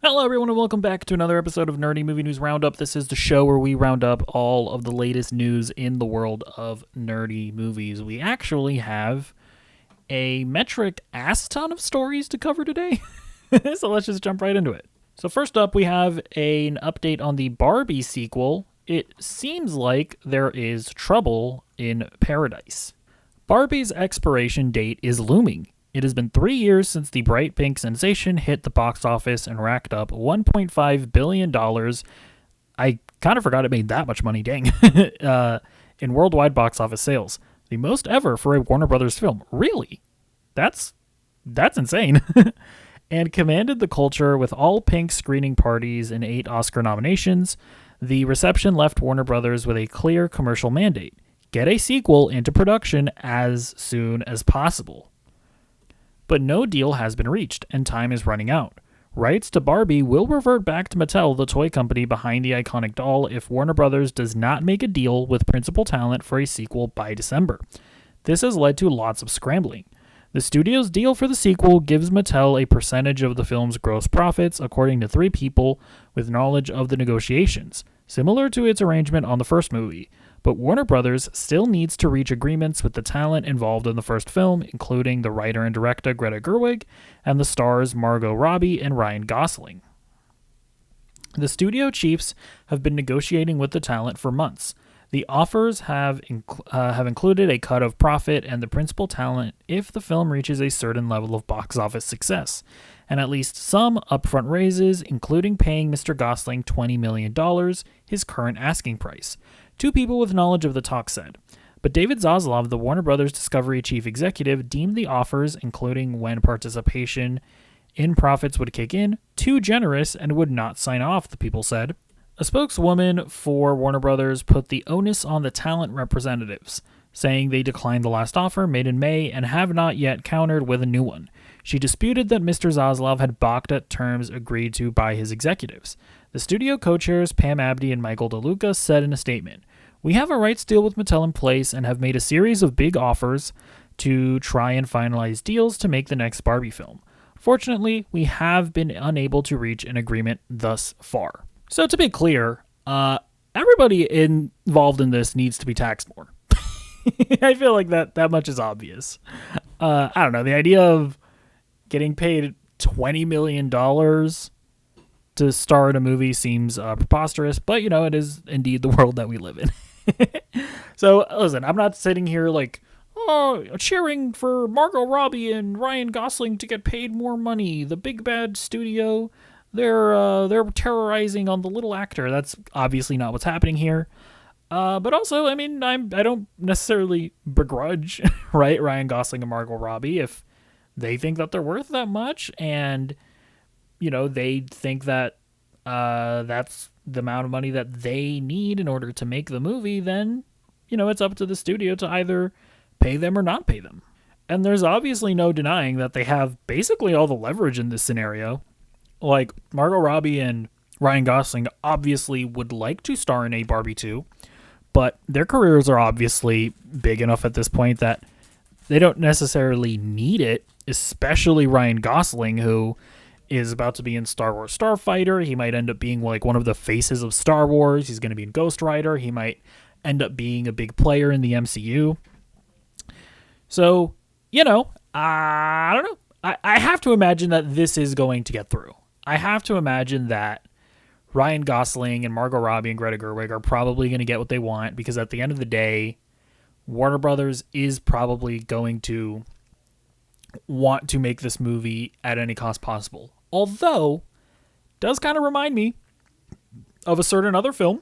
Hello, everyone, and welcome back to another episode of Nerdy Movie News Roundup. This is the show where we round up all of the latest news in the world of nerdy movies. We actually have a metric ass ton of stories to cover today, so let's just jump right into it. So first up, we have an update on the Barbie sequel. It seems like there is trouble in paradise. Barbie's expiration date is looming. It has been 3 years since the bright pink sensation hit the box office and racked up $1.5 billion. I kind of forgot it made that much money, dang, in worldwide box office sales. The most ever for a Warner Brothers film. Really? That's insane. And commanded the culture with all pink screening parties and 8 Oscar nominations. The reception left Warner Brothers with a clear commercial mandate. Get a sequel into production as soon as possible. But no deal has been reached, and time is running out. Rights to Barbie will revert back to Mattel, the toy company behind the iconic doll, if Warner Brothers does not make a deal with principal talent for a sequel by December. This has led to lots of scrambling. The studio's deal for the sequel gives Mattel a percentage of the film's gross profits, according to 3 people with knowledge of the negotiations, similar to its arrangement on the first movie. But Warner Brothers still needs to reach agreements with the talent involved in the first film, including the writer and director Greta Gerwig and the stars Margot Robbie and Ryan Gosling. The studio chiefs have been negotiating with the talent for months. The offers have included a cut of profit and the principal talent if the film reaches a certain level of box office success, and at least some upfront raises, including paying Mr. Gosling $20 million, his current asking price. 2 people with knowledge of the talk said. But David Zaslav, the Warner Brothers Discovery chief executive, deemed the offers, including when participation in profits would kick in, too generous and would not sign off, the people said. A spokeswoman for Warner Brothers put the onus on the talent representatives, saying they declined the last offer made in May and have not yet countered with a new one. She disputed that Mr. Zaslav had balked at terms agreed to by his executives. The studio co-chairs Pam Abdy and Michael DeLuca said in a statement, "We have a rights deal with Mattel in place and have made a series of big offers to try and finalize deals to make the next Barbie film. Fortunately, we have been unable to reach an agreement thus far." So to be clear, everybody involved in this needs to be taxed more. I feel like that much is obvious. I don't know, the idea of getting paid $20 million to star in a movie seems preposterous, but it is indeed the world that we live in. So listen, I'm not sitting here like, cheering for Margot Robbie and Ryan Gosling to get paid more money. The big bad studio, they're terrorizing on the little actor. That's obviously not what's happening here. But also, I don't necessarily begrudge, right, Ryan Gosling and Margot Robbie if they think that they're worth that much, and they think that that's the amount of money that they need in order to make the movie. Then it's up to the studio to either pay them or not pay them. And there's obviously no denying that they have basically all the leverage in this scenario. Like, Margot Robbie and Ryan Gosling obviously would like to star in a Barbie 2, but their careers are obviously big enough at this point that they don't necessarily need it, especially Ryan Gosling, who is about to be in Star Wars Starfighter. He might end up being like one of the faces of Star Wars. He's going to be in Ghost Rider. He might end up being a big player in the MCU. So, I don't know. I have to imagine that this is going to get through. I have to imagine that Ryan Gosling and Margot Robbie and Greta Gerwig are probably going to get what they want, because at the end of the day, Warner Brothers is probably going to want to make this movie at any cost possible. Although, does kind of remind me of a certain other film,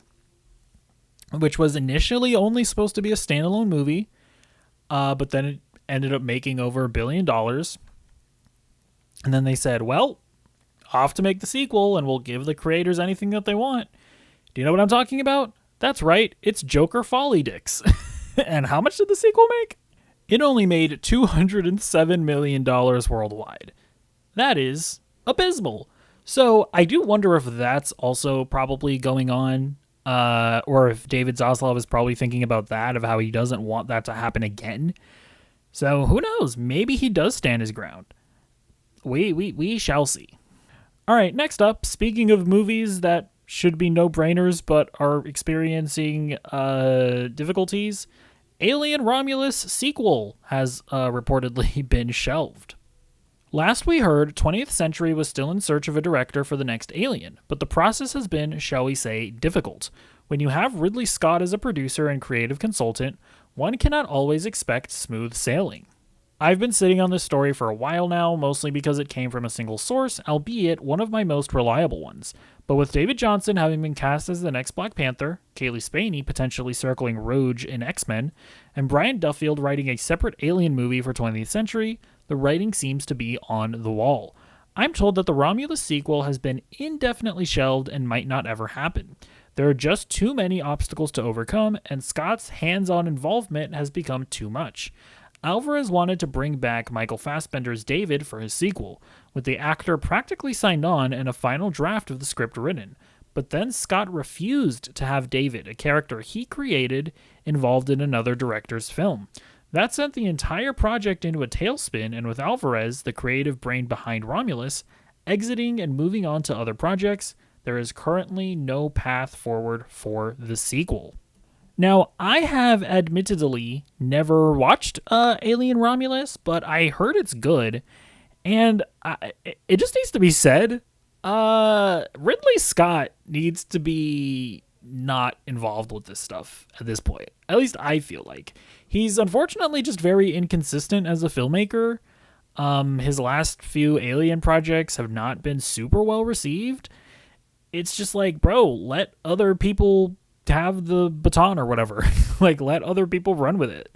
which was initially only supposed to be a standalone movie, but then it ended up making over $1 billion. And then they said, well, off to make the sequel, and we'll give the creators anything that they want. Do you know what I'm talking about? That's right, it's Joker Folly Dicks. And how much did the sequel make? It only made $207 million worldwide. That is abysmal. So I do wonder if that's also probably going on, or if David Zaslav is probably thinking about that, of how he doesn't want that to happen again. So who knows? Maybe he does stand his ground. We shall see. All right, next up, speaking of movies that should be no-brainers but are experiencing difficulties, Alien Romulus sequel has reportedly been shelved. Last we heard, 20th Century was still in search of a director for the next Alien, but the process has been, shall we say, difficult. When you have Ridley Scott as a producer and creative consultant, one cannot always expect smooth sailing. I've been sitting on this story for a while now, mostly because it came from a single source, albeit one of my most reliable ones. But with David Johnson having been cast as the next Black Panther, Kaylee Spaney potentially circling Rogue in X-Men, and Brian Duffield writing a separate Alien movie for 20th Century, the writing seems to be on the wall. I'm told that the Romulus sequel has been indefinitely shelved and might not ever happen. There are just too many obstacles to overcome, and Scott's hands-on involvement has become too much. Alvarez wanted to bring back Michael Fassbender's David for his sequel, with the actor practically signed on and a final draft of the script written. But then Scott refused to have David, a character he created, involved in another director's film. That sent the entire project into a tailspin, and with Alvarez, the creative brain behind Romulus, exiting and moving on to other projects, there is currently no path forward for the sequel. Now, I have admittedly never watched Alien Romulus, but I heard it's good, and it just needs to be said, Ridley Scott needs to be not involved with this stuff at this point. At least I feel like. He's unfortunately just very inconsistent as a filmmaker. His last few Alien projects have not been super well received. It's just like, bro, let other people have the baton or whatever. Like, let other people run with it.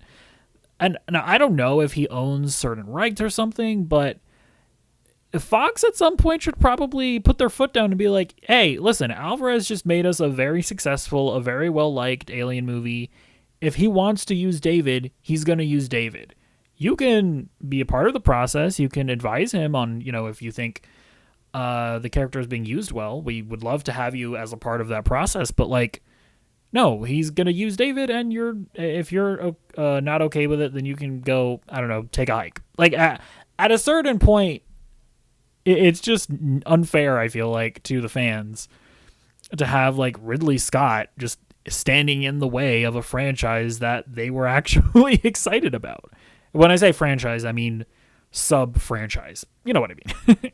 And now I don't know if he owns certain rights or something, but Fox at some point should probably put their foot down and be like, hey, listen, Alvarez just made us a very successful, a very well-liked Alien movie. If he wants to use David, he's going to use David. You can be a part of the process. You can advise him on, if you think the character is being used well. We would love to have you as a part of that process, but no, he's going to use David, and if you're not okay with it, then you can go, I don't know, take a hike. At a certain point, it's just unfair, I feel like, to the fans to have Ridley Scott just standing in the way of a franchise that they were actually excited about. When I say franchise, I mean sub-franchise. You know what I mean.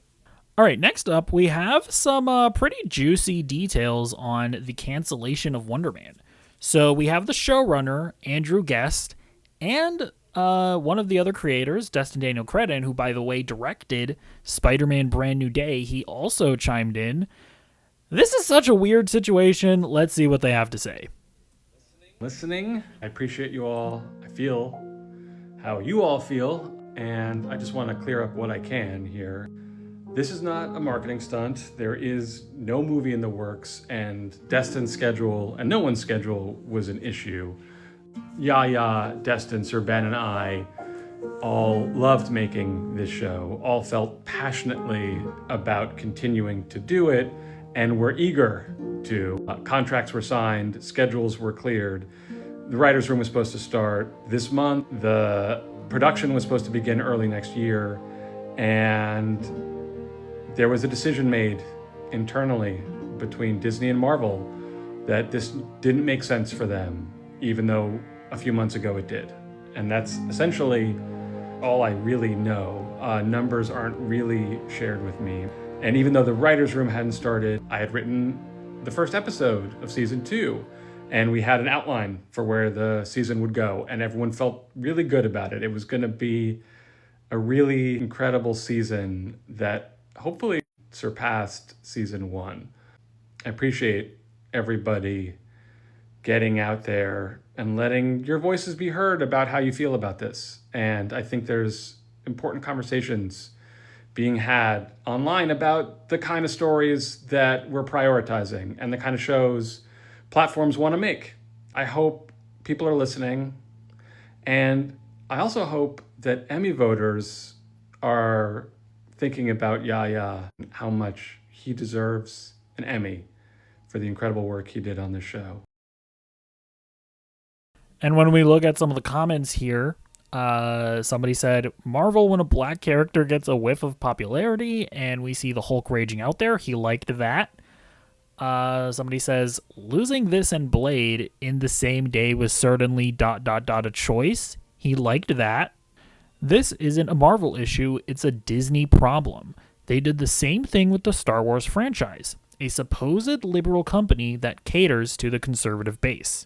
All right, next up, we have some pretty juicy details on the cancellation of Wonder Man. So we have the showrunner, Andrew Guest, and one of the other creators, Destin Daniel Cretton, who, by the way, directed Spider-Man Brand New Day. He also chimed in. This is such a weird situation. Let's see what they have to say. Listening. I appreciate you all. I feel how you all feel, and I just want to clear up what I can here. This is not a marketing stunt. There is no movie in the works, and Destin's schedule and no one's schedule was an issue. Yaya, Destin, Sir Ben, and I all loved making this show, all felt passionately about continuing to do it, and were eager to. Contracts were signed, schedules were cleared. The writer's room was supposed to start this month. The production was supposed to begin early next year, and there was a decision made internally between Disney and Marvel that this didn't make sense for them, even though a few months ago it did. And that's essentially all I really know. Numbers aren't really shared with me. And even though the writer's room hadn't started, I had written the first episode of season 2, and we had an outline for where the season would go, and everyone felt really good about it. It was going to be a really incredible season that hopefully surpassed season 1. I appreciate everybody getting out there and letting your voices be heard about how you feel about this. And I think there's important conversations being had online about the kind of stories that we're prioritizing and the kind of shows platforms want to make. I hope people are listening. And I also hope that Emmy voters are thinking about Yaya and how much he deserves an Emmy for the incredible work he did on this show. And when we look at some of the comments here, Somebody said, Marvel, when a black character gets a whiff of popularity and we see the Hulk raging out there, he liked that. Somebody says, losing this and Blade in the same day was certainly ... a choice. He liked that. This isn't a Marvel issue, it's a Disney problem. They did the same thing with the Star Wars franchise, a supposed liberal company that caters to the conservative base.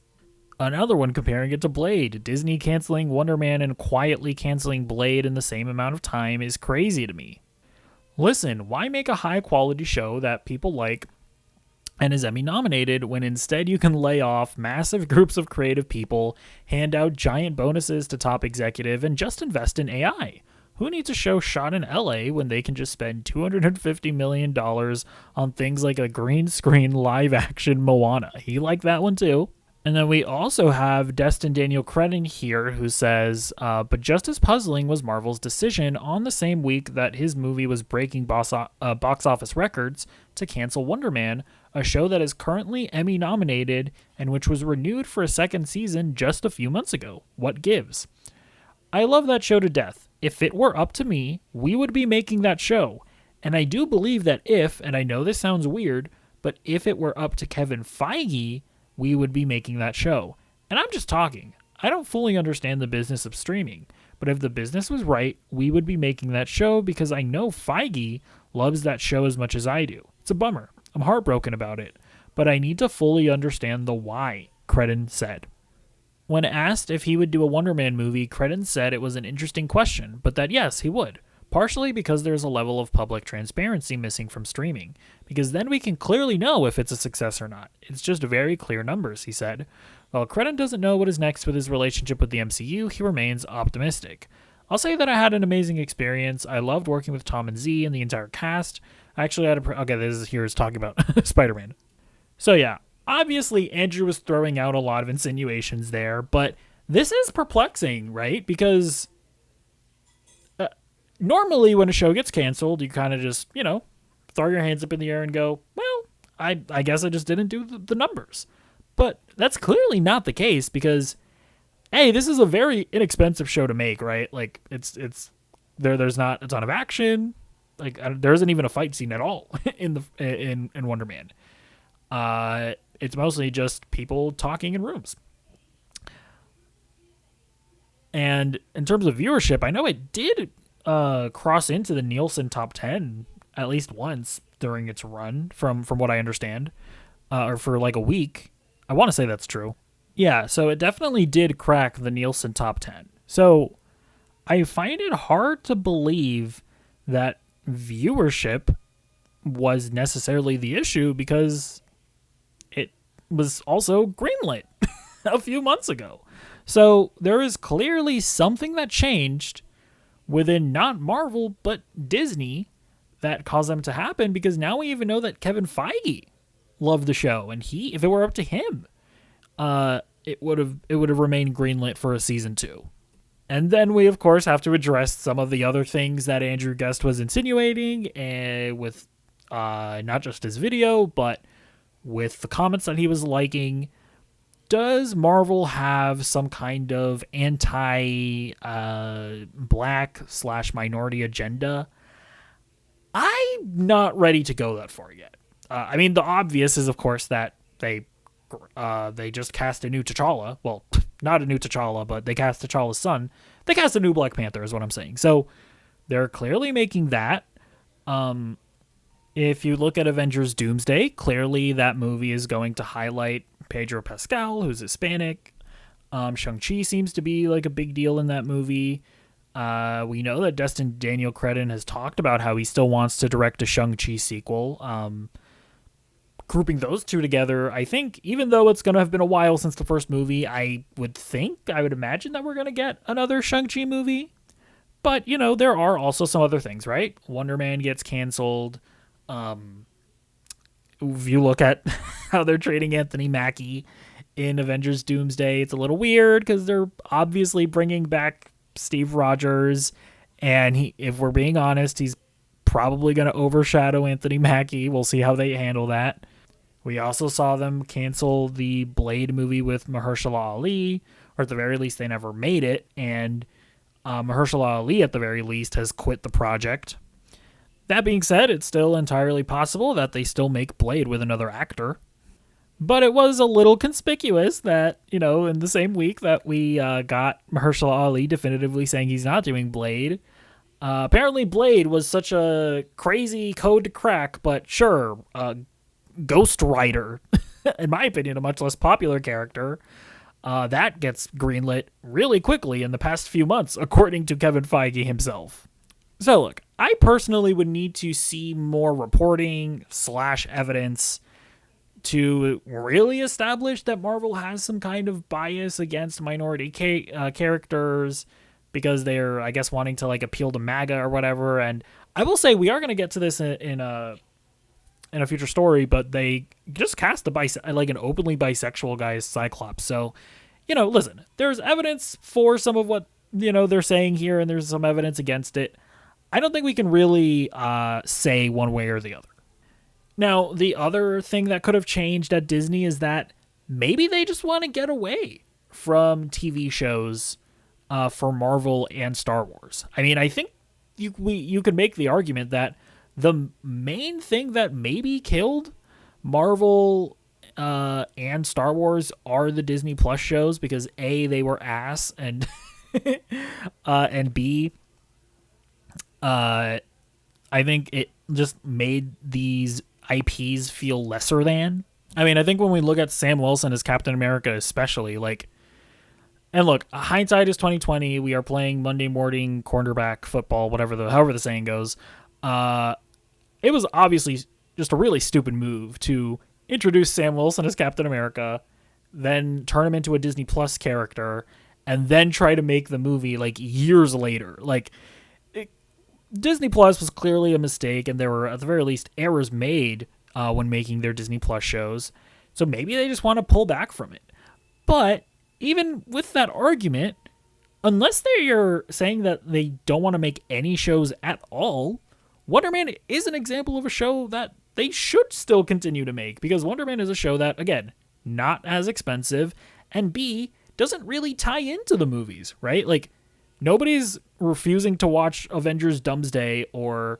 Another one comparing it to Blade. Disney canceling Wonder Man and quietly canceling Blade in the same amount of time is crazy to me. Listen, why make a high-quality show that people like and is Emmy nominated when instead you can lay off massive groups of creative people, hand out giant bonuses to top executive, and just invest in AI? Who needs a show shot in LA when they can just spend $250 million on things like a green screen live action Moana? He liked that one too. And then we also have Destin Daniel Cretton here who says, but just as puzzling was Marvel's decision on the same week that his movie was breaking box office records to cancel Wonder Man, a show that is currently Emmy nominated and which was renewed for a second season just a few months ago. What gives? I love that show to death. If it were up to me, we would be making that show. And I do believe that and I know this sounds weird, but if it were up to Kevin Feige, we would be making that show. And I'm just talking. I don't fully understand the business of streaming, but if the business was right, we would be making that show because I know Feige loves that show as much as I do. It's a bummer. I'm heartbroken about it, but I need to fully understand the why, Cretton said. When asked if he would do a Wonder Man movie, Cretton said it was an interesting question, but that yes, he would. Partially because there's a level of public transparency missing from streaming, because then we can clearly know if it's a success or not. It's just very clear numbers, he said. While Cretton doesn't know what is next with his relationship with the MCU, he remains optimistic. I'll say that I had an amazing experience. I loved working with Tom and Z and the entire cast. I actually had here's talking about Spider-Man. So yeah, obviously Andrew was throwing out a lot of insinuations there, but this is perplexing, right? Because normally when a show gets canceled, you kind of just, throw your hands up in the air and go, well, I guess I just didn't do the numbers. But that's clearly not the case because, hey, this is a very inexpensive show to make, right? Like, there's not a ton of action. Like, there isn't even a fight scene at all in Wonder Man. It's mostly just people talking in rooms. And in terms of viewership, I know it did cross into the Nielsen top 10 at least once during its run, from what I understand, or for like a week. I want to say that's true. Yeah, so it definitely did crack the Nielsen top 10. So I find it hard to believe that viewership was necessarily the issue because it was also greenlit a few months ago. So there is clearly something that changed within not Marvel, but Disney that caused them to happen, because now we even know that Kevin Feige loved the show, and if it were up to him, it would have remained greenlit for a season 2. And then we, of course, have to address some of the other things that Andrew Guest was insinuating, with not just his video, but with the comments that he was liking. Does Marvel have some kind of anti-black/minority agenda? I'm not ready to go that far yet. I mean, the obvious is, of course, that they just cast a new T'Challa. Well, not a new T'Challa, but they cast T'Challa's son. They cast a new Black Panther is what I'm saying. So they're clearly making that. If you look at Avengers Doomsday, clearly that movie is going to highlight Pedro Pascal, who's Hispanic. Shang-Chi seems to be like a big deal in that movie. We know that Destin Daniel Cretton has talked about how he still wants to direct a Shang-Chi sequel. Grouping those two together, I think, even though it's going to have been a while since the first movie, I would imagine that we're going to get another Shang-Chi movie. But, there are also some other things, right? Wonder Man gets canceled. If you look at how they're treating Anthony Mackie in Avengers Doomsday, it's a little weird because they're obviously bringing back Steve Rogers, and if we're being honest, he's probably going to overshadow Anthony Mackie. We'll see how they handle that. We also saw them cancel the Blade movie with Mahershala Ali, or at the very least, they never made it, and Mahershala Ali, at the very least, has quit the project. That being said, it's still entirely possible that they still make Blade with another actor. But it was a little conspicuous that, in the same week that we got Mahershala Ali definitively saying he's not doing Blade, apparently Blade was such a crazy code to crack, but sure, Ghost Rider, in my opinion, a much less popular character, that gets greenlit really quickly in the past few months, according to Kevin Feige himself. So look, I personally would need to see more reporting / evidence to really establish that Marvel has some kind of bias against minority characters because they're, I guess, wanting to appeal to MAGA or whatever. And I will say we are going to get to this in a future story, but they just cast an openly bisexual guy as Cyclops. So, listen, there's evidence for some of what, they're saying here, and there's some evidence against it. I don't think we can really say one way or the other. Now, the other thing that could have changed at Disney is that maybe they just want to get away from TV shows for Marvel and Star Wars. I mean, I think you could make the argument that the main thing that maybe killed Marvel and Star Wars are the Disney Plus shows because A, they were ass, and and B, I think it just made these IPs feel lesser than. I mean, I think when we look at Sam Wilson as Captain America especially, and look, hindsight is 2020. We are playing Monday morning cornerback football, however the saying goes. It was obviously just a really stupid move to introduce Sam Wilson as Captain America, then turn him into a Disney Plus character, and then try to make the movie years later. Disney Plus was clearly a mistake, and there were, at the very least, errors made when making their Disney Plus shows. So maybe they just want to pull back from it. But even with that argument, unless they are saying that they don't want to make any shows at all, Wonder Man is an example of a show that they should still continue to make, because Wonder Man is a show that, again, not as expensive, and B, doesn't really tie into the movies, right? Nobody's refusing to watch Avengers Doomsday or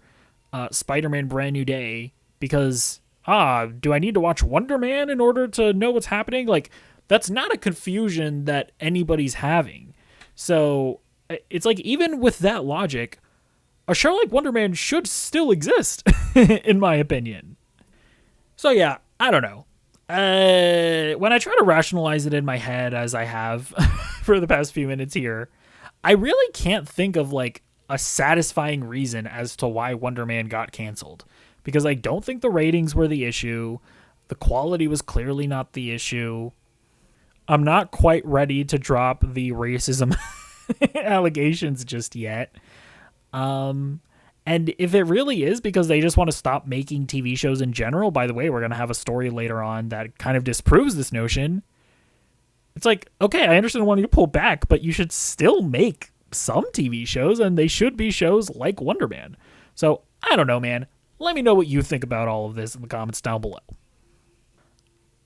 Spider-Man Brand New Day because, do I need to watch Wonder Man in order to know what's happening? That's not a confusion that anybody's having. So it's even with that logic, a show like Wonder Man should still exist, in my opinion. So yeah, I don't know. When I try to rationalize it in my head, as I have for the past few minutes here, I really can't think of a satisfying reason as to why Wonder Man got canceled, because I don't think the ratings were the issue. The quality was clearly not the issue. I'm not quite ready to drop the racism allegations just yet. And if it really is because they just want to stop making TV shows in general, by the way, we're going to have a story later on that kind of disproves this notion. It's okay, I understand wanting to pull back, but you should still make some TV shows, and they should be shows like Wonder Man. So, I don't know, man. Let me know what you think about all of this in the comments down below.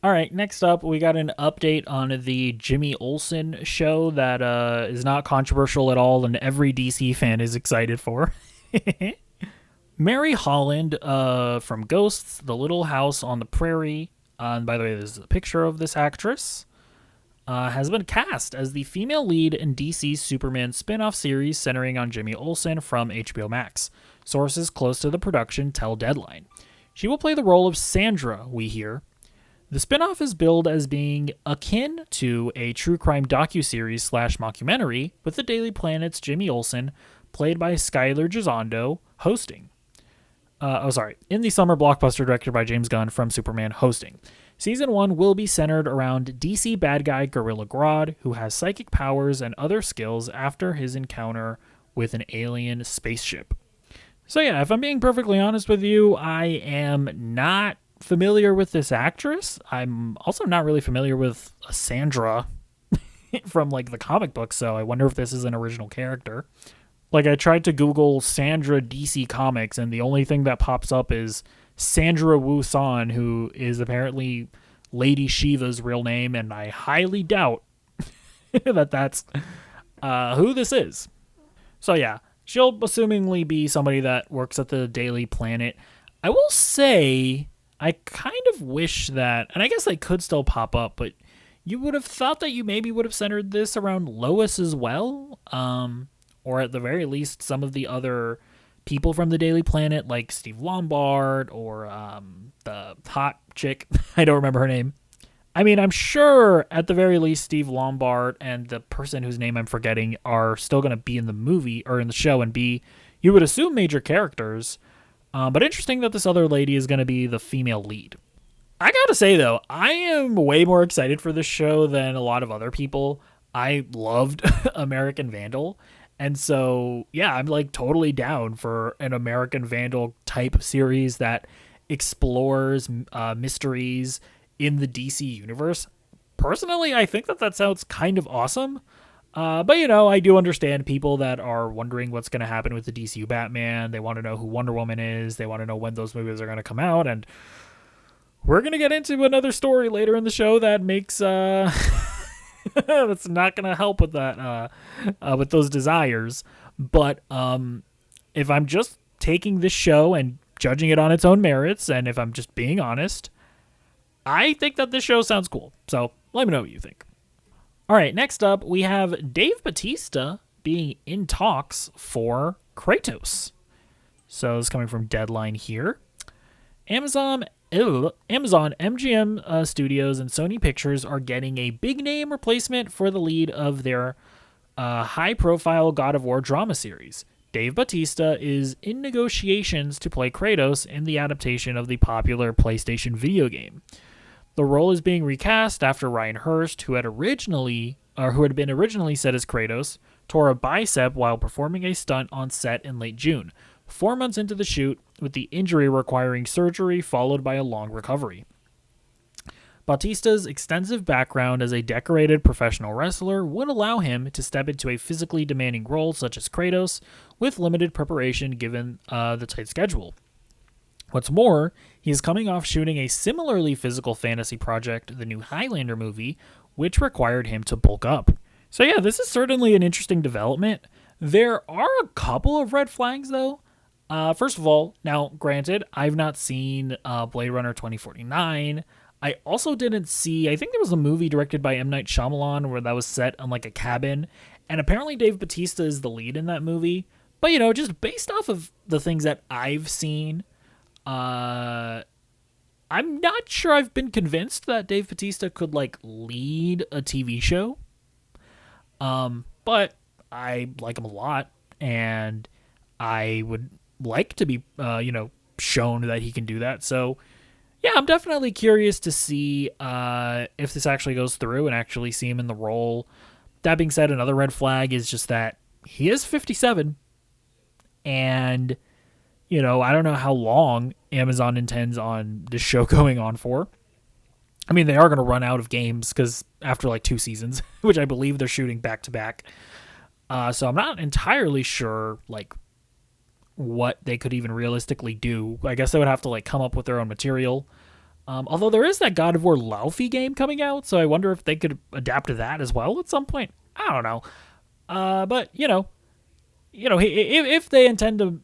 All right, next up, we got an update on the Jimmy Olsen show that is not controversial at all, and every DC fan is excited for. Mary Holland from Ghosts, The Little House on the Prairie, and by the way, there's a picture of this actress, has been cast as the female lead in DC's Superman spin-off series centering on Jimmy Olsen from HBO Max. Sources close to the production tell Deadline. She will play the role of Sandra, we hear. The spin-off is billed as being akin to a true crime docuseries / mockumentary, with the Daily Planet's Jimmy Olsen, played by Skylar Gisondo, hosting. In the summer blockbuster directed by James Gunn from Superman, hosting. Season 1 will be centered around DC bad guy Gorilla Grodd, who has psychic powers and other skills after his encounter with an alien spaceship. So yeah, if I'm being perfectly honest with you, I am not familiar with this actress. I'm also not really familiar with Sandra from the comic book, so I wonder if this is an original character. I tried to Google Sandra DC Comics, and the only thing that pops up is Sandra Wu-San, who is apparently Lady Shiva's real name, and I highly doubt that that's who this is. So yeah, she'll assumingly be somebody that works at the Daily Planet. I will say, I kind of wish that, and I guess they could still pop up, but you would have thought that you maybe would have centered this around Lois as well, or at the very least, some of the other people from the Daily Planet, like Steve Lombard or the hot chick. I don't remember her name. I mean, I'm sure at the very least Steve Lombard and the person whose name I'm forgetting are still going to be in the movie or in the show and be, you would assume, major characters. But interesting that this other lady is going to be the female lead. I gotta say, though, I am way more excited for this show than a lot of other people. I loved American Vandal. And so, yeah, I'm like totally down for an American Vandal type series that explores mysteries in the DC universe. Personally, I think that sounds kind of awesome. But, I do understand people that are wondering what's going to happen with the DCU Batman. They want to know who Wonder Woman is. They want to know when those movies are going to come out. And we're going to get into another story later in the show that makes... that's not going to help with that, with those desires. But if I'm just taking this show and judging it on its own merits, and if I'm just being honest, I think that this show sounds cool. So let me know what you think. All right, next up, we have Dave Bautista being in talks for Kratos. So this is coming from Deadline here. Amazon, MGM Studios, and Sony Pictures are getting a big-name replacement for the lead of their high-profile God of War drama series. Dave Bautista is in negotiations to play Kratos in the adaptation of the popular PlayStation video game. The role is being recast after Ryan Hurst, who had been originally set as Kratos, tore a bicep while performing a stunt on set in late June, 4 months into the shoot, with the injury requiring surgery followed by a long recovery. Bautista's extensive background as a decorated professional wrestler would allow him to step into a physically demanding role such as Kratos with limited preparation given the tight schedule. What's more, he is coming off shooting a similarly physical fantasy project, the new Highlander movie, which required him to bulk up. So yeah, this is certainly an interesting development. There are a couple of red flags, though. First of all, now, granted, I've not seen Blade Runner 2049. I also didn't see, I think there was a movie directed by M. Night Shyamalan where that was set on like a cabin, and apparently Dave Bautista is the lead in that movie. But, just based off of the things that I've seen, I'm not sure I've been convinced that Dave Bautista could like lead a TV show. But I like him a lot, and I would like to be, shown that he can do that. So yeah, I'm definitely curious to see, if this actually goes through and actually see him in the role. That being said, another red flag is just that he is 57, and I don't know how long Amazon intends on this show going on for. I mean, they are going to run out of games because after like 2 seasons, which I believe they're shooting back to back. So I'm not entirely sure like what they could even realistically do. I guess they would have to like come up with their own material. Although there is that God of War Laufey game coming out, so I wonder if they could adapt to that as well at some point. I don't know. But if they intend to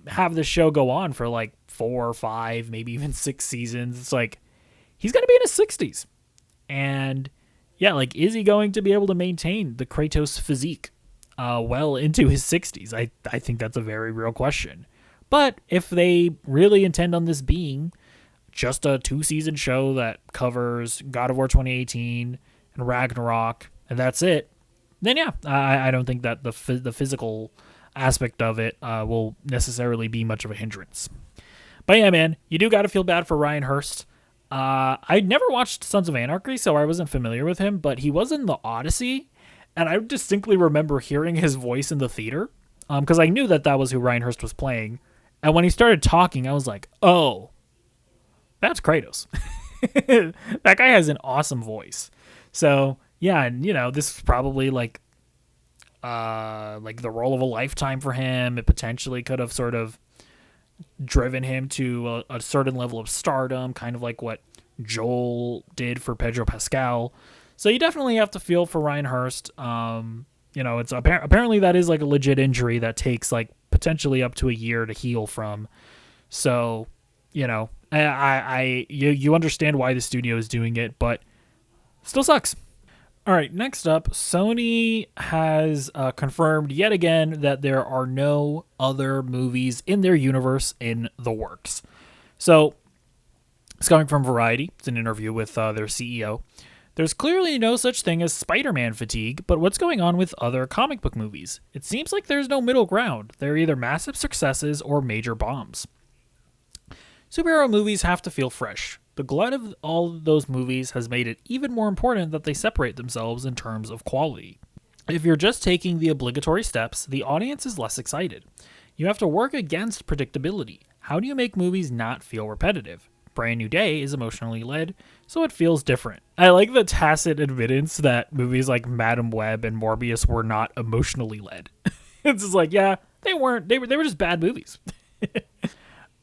have the show go on for like 4 or 5, maybe even 6 seasons, it's like he's going to be in his 60s. And yeah, like, is he going to be able to maintain the Kratos physique well into his 60s? I think that's a very real question. But if they really intend on this being just a 2-season show that covers God of War 2018 and Ragnarok, and that's it, then yeah, I don't think that the physical aspect of it will necessarily be much of a hindrance. But yeah, man, you do got to feel bad for Ryan Hurst. I never watched Sons of Anarchy, so I wasn't familiar with him, but he was in the Odyssey, and I distinctly remember hearing his voice in the theater, because I knew that was who Ryan Hurst was playing. And when he started talking, I was like, oh, that's Kratos. That guy has an awesome voice. So yeah, and this is probably like the role of a lifetime for him. It potentially could have sort of driven him to a certain level of stardom, kind of like what Joel did for Pedro Pascal. So you definitely have to feel for Ryan Hurst. it's apparently that is like a legit injury that takes like potentially up to a year to heal from. So, you understand why the studio is doing it, but still sucks. All right, next up, Sony has confirmed yet again that there are no other movies in their universe in the works. So, it's coming from Variety. It's an interview with their CEO. There's clearly no such thing as Spider-Man fatigue, but what's going on with other comic book movies? It seems like there's no middle ground. They're either massive successes or major bombs. Superhero movies have to feel fresh. The glut of all of those movies has made it even more important that they separate themselves in terms of quality. If you're just taking the obligatory steps, the audience is less excited. You have to work against predictability. How do you make movies not feel repetitive? Brand New Day is emotionally led, so it feels different. I like the tacit admittance that movies like Madam Web and Morbius were not emotionally led. It's just like, yeah, they weren't. They were just bad movies.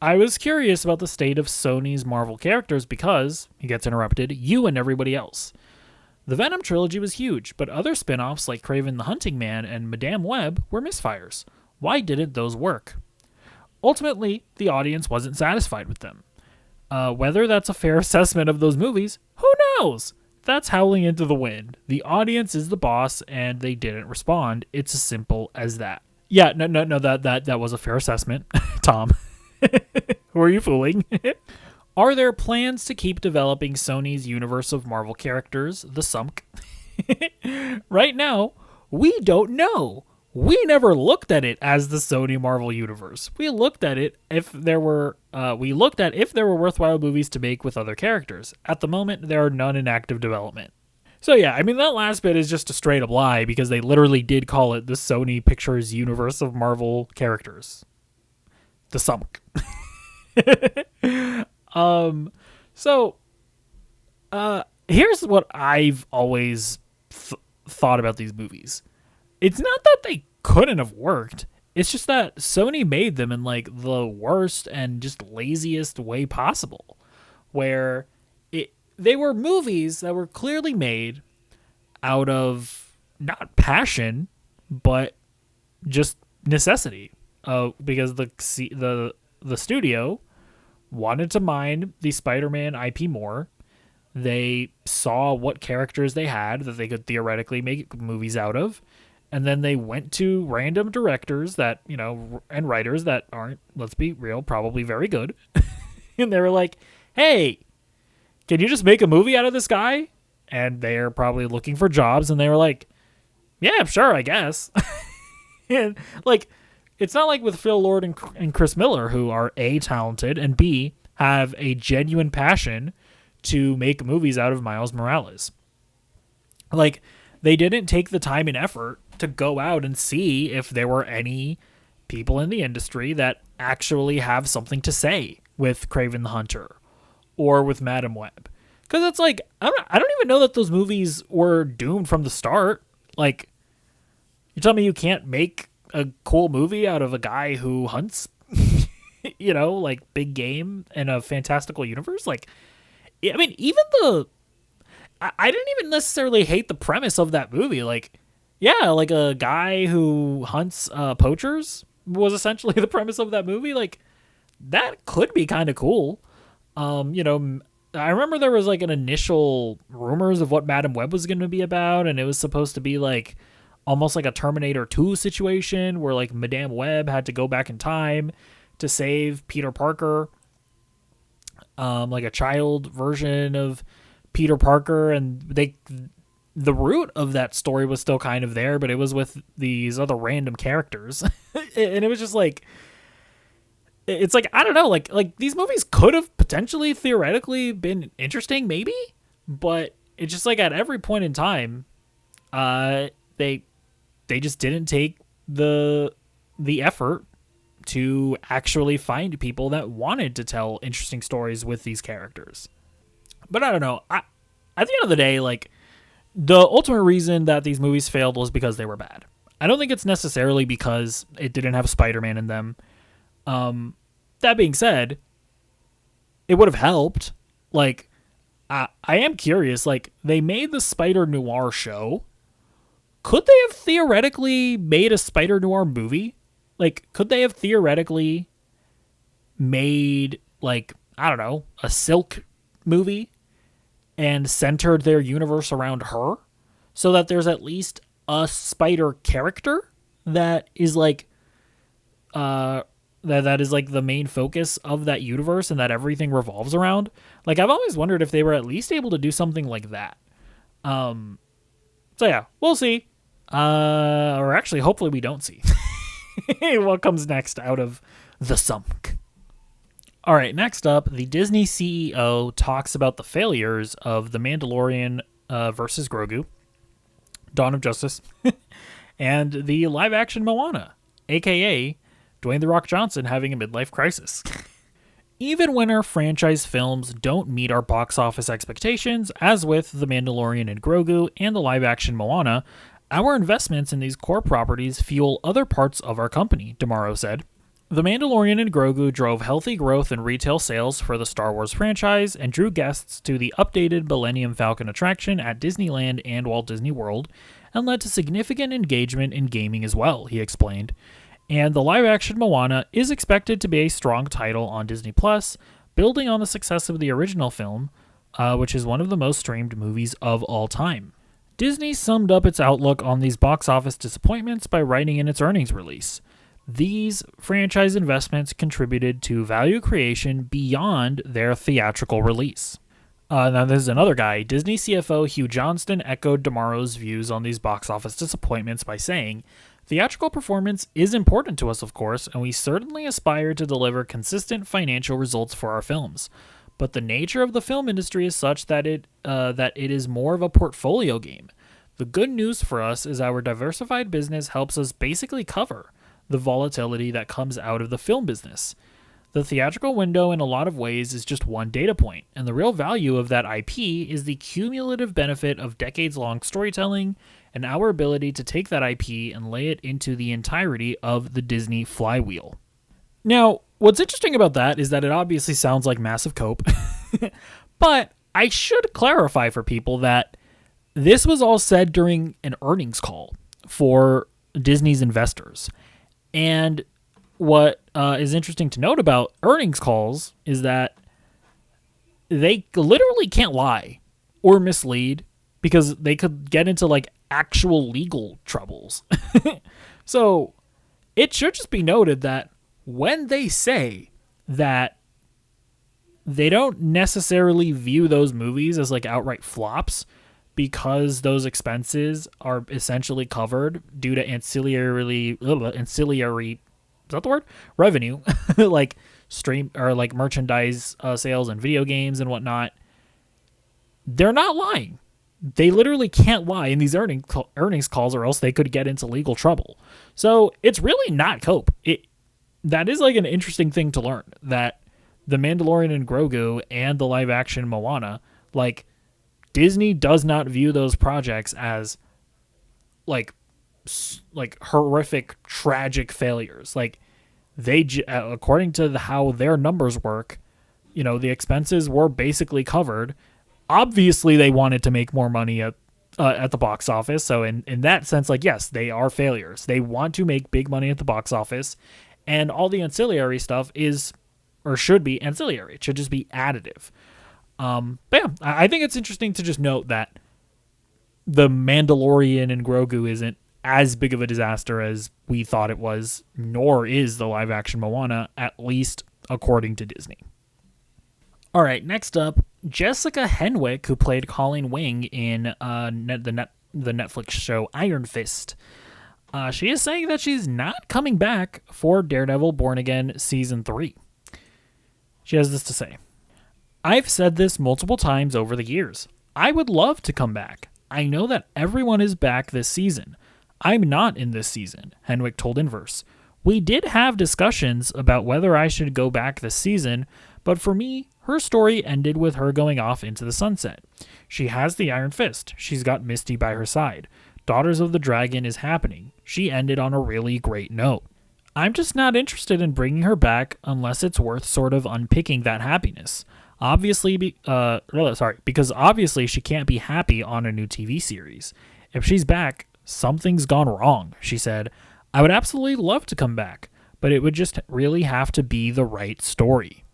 I was curious about the state of Sony's Marvel characters because, he gets interrupted, you and everybody else. The Venom trilogy was huge, but other spin-offs like Kraven the Hunting Man and Madame Web were misfires. Why didn't those work? Ultimately, the audience wasn't satisfied with them. Whether that's a fair assessment of those movies, who knows? That's howling into the wind. The audience is the boss, and they didn't respond. It's as simple as that. Yeah, no, that was a fair assessment, Tom. Who are you fooling? Are there plans to keep developing Sony's universe of Marvel characters, the Sunk? Right now, we don't know. We never looked at it as the Sony Marvel universe. We looked at it if there were worthwhile movies to make with other characters. At the moment, there are none in active development. So yeah, I mean, that last bit is just a straight up lie because they literally did call it the Sony Pictures universe of Marvel characters. The Sunk. Here's what I've always thought about these movies. It's not that they couldn't have worked. It's just that Sony made them in like the worst and just laziest way possible, where they were movies that were clearly made out of not passion, but just necessity. Because the studio wanted to mine the Spider-Man IP more. They saw what characters they had that they could theoretically make movies out of. And then they went to random directors that, and writers that aren't, let's be real, probably very good. And they were like, hey, can you just make a movie out of this guy? And they're probably looking for jobs. And they were like, yeah, sure, I guess. And like, it's not like with Phil Lord and Chris Miller, who are A, talented, and B, have a genuine passion to make movies out of Miles Morales. Like, they didn't take the time and effort to go out and see if there were any people in the industry that actually have something to say with Kraven the Hunter or with Madam Web. Because it's like, I don't even know that those movies were doomed from the start. Like, you tell me you can't make a cool movie out of a guy who hunts, like big game in a fantastical universe? Like, I mean, even I didn't even necessarily hate the premise of that movie. Like, yeah, like a guy who hunts poachers was essentially the premise of that movie. Like, that could be kind of cool. I remember there was like an initial rumors of what Madam Web was going to be about, and it was supposed to be like almost like a Terminator 2 situation where like Madame Web had to go back in time to save Peter Parker, like a child version of Peter Parker, and the root of that story was still kind of there, but it was with these other random characters. And it was just like, it's like, I don't know, like these movies could have potentially theoretically been interesting, maybe, but it's just like at every point in time, they just didn't take the effort to actually find people that wanted to tell interesting stories with these characters. But I don't know. At the end of the day, like, the ultimate reason that these movies failed was because they were bad. I don't think it's necessarily because it didn't have Spider-Man in them. That being said, it would have helped. I am curious. Like, they made the Spider Noir show. could they have theoretically made a Spider-Noir movie? Like, could they have theoretically made, like, I don't know, a Silk movie and centered their universe around her so that there's at least a spider character that is like that is like the main focus of that universe and that everything revolves around? Like, I've always wondered if they were at least able to do something like that. So yeah, we'll see. Or actually, hopefully we don't see what comes next out of the sump. All right, next up, the Disney CEO talks about the failures of The Mandalorian versus Grogu, Dawn of Justice, and the live-action Moana, a.k.a. Dwayne "The Rock" Johnson having a midlife crisis. Even when our franchise films don't meet our box office expectations, as with The Mandalorian and Grogu and the live-action Moana, our investments in these core properties fuel other parts of our company, DeMauro said. The Mandalorian and Grogu drove healthy growth in retail sales for the Star Wars franchise and drew guests to the updated Millennium Falcon attraction at Disneyland and Walt Disney World, and led to significant engagement in gaming as well, he explained. And the live-action Moana is expected to be a strong title on Disney+, building on the success of the original film, which is one of the most streamed movies of all time. Disney summed up its outlook on these box office disappointments by writing in its earnings release. These franchise investments contributed to value creation beyond their theatrical release. Now, there's another guy. Disney CFO Hugh Johnston echoed DeMauro's views on these box office disappointments by saying, "Theatrical performance is important to us, of course, and we certainly aspire to deliver consistent financial results for our films. But the nature of the film industry is such that it is more of a portfolio game. The good news for us is our diversified business helps us basically cover the volatility that comes out of the film business. The theatrical window in a lot of ways is just one data point, and the real value of that IP is the cumulative benefit of decades-long storytelling and our ability to take that IP and lay it into the entirety of the Disney flywheel." Now, what's interesting about that is that it obviously sounds like massive cope, but I should clarify for people that this was all said during an earnings call for Disney's investors. And what is interesting to note about earnings calls is that they literally can't lie or mislead because they could get into like actual legal troubles. So it should just be noted that when they say that they don't necessarily view those movies as like outright flops because those expenses are essentially covered due to ancillary, is that the word? Revenue, like stream or like merchandise sales and video games and whatnot. They're not lying. They literally can't lie in these earnings calls, or else they could get into legal trouble. So it's really not cope. That is like an interesting thing to learn, that The Mandalorian and Grogu and the live action Moana, like, Disney does not view those projects as like horrific, tragic failures. Like, they, according to how their numbers work, you know, the expenses were basically covered. Obviously, they wanted to make more money at the box office. So in that sense, like, yes, they are failures. They want to make big money at the box office, and all the ancillary stuff is, or should be, ancillary. It should just be additive. But yeah, I think it's interesting to just note that The Mandalorian and Grogu isn't as big of a disaster as we thought it was, nor is the live action Moana, at least according to Disney. All right, next up, Jessica Henwick, who played Colleen Wing in the Netflix show Iron Fist. She is saying that she's not coming back for Daredevil Born Again Season 3. She has this to say: "I've said this multiple times over the years. I would love to come back. I know that everyone is back this season. I'm not in this season," Henwick told Inverse. "We did have discussions about whether I should go back this season, but for me, her story ended with her going off into the sunset. She has the Iron Fist. She's got Misty by her side. Daughters of the Dragon is happening. She ended on a really great note. I'm just not interested in bringing her back unless it's worth sort of unpicking that happiness. Because obviously she can't be happy on a new TV series. If she's back, Something's gone wrong, she said. I would absolutely love to come back, but it would just really have to be the right story.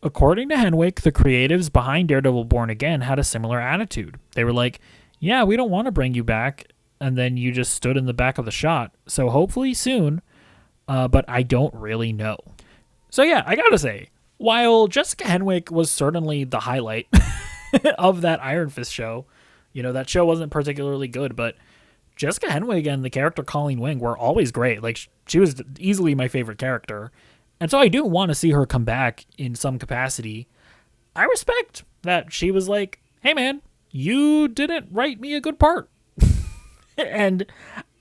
According to Henwick, the creatives behind Daredevil Born Again had a similar attitude. They were like, yeah, we don't want to bring you back, and then you just stood in the back of the shot, so hopefully soon, but I don't really know. So yeah, I gotta say, while Jessica Henwick was certainly the highlight of that Iron Fist show, that show wasn't particularly good, but Jessica Henwick and the character Colleen Wing were always great. Like, she was easily my favorite character. And so I do want to see her come back in some capacity. I respect that she was like, hey man, you didn't write me a good part. And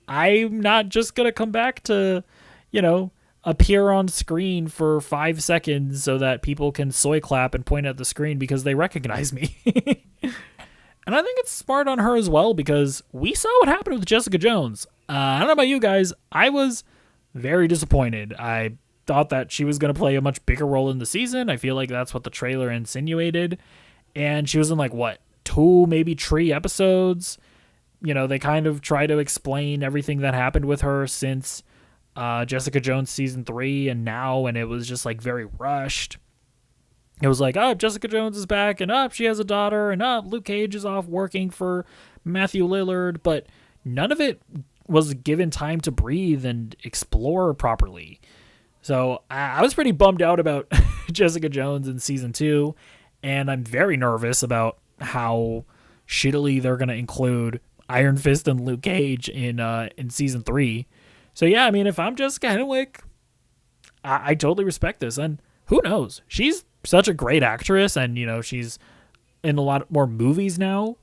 I'm not just going to come back to, appear on screen for 5 seconds so that people can soy clap and point at the screen because they recognize me. And I think it's smart on her as well, because we saw what happened with Jessica Jones. I don't know about you guys. I was very disappointed. I thought that she was going to play a much bigger role in the season. I feel like that's what the trailer insinuated. And she was in 2, maybe 3 episodes. They kind of try to explain everything that happened with her since Jessica Jones season 3 and now, and it was just very rushed. It was like, oh, Jessica Jones is back, and she has a daughter, and Luke Cage is off working for Matthew Lillard, but none of it was given time to breathe and explore properly. So I was pretty bummed out about Jessica Jones in season 2, and I'm very nervous about how shittily they're going to include Iron Fist and Luke Cage in season 3. So yeah, I mean, if I'm Jessica Henwick, I totally respect this, and who knows? She's such a great actress, and she's in a lot more movies now.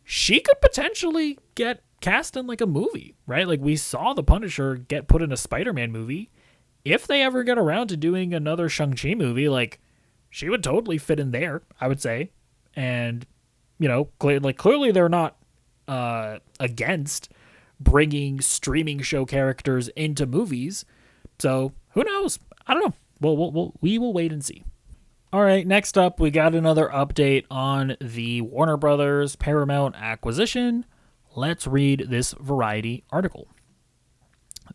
She could potentially get cast in a movie, right? We saw the Punisher get put in a Spider-Man movie. If they ever get around to doing another Shang-Chi movie, she would totally fit in there, I would say. And clearly they're not against bringing streaming show characters into movies. So who knows? I don't know. We will wait and see. All right, next up, we got another update on the Warner Brothers Paramount acquisition. Let's read this Variety article.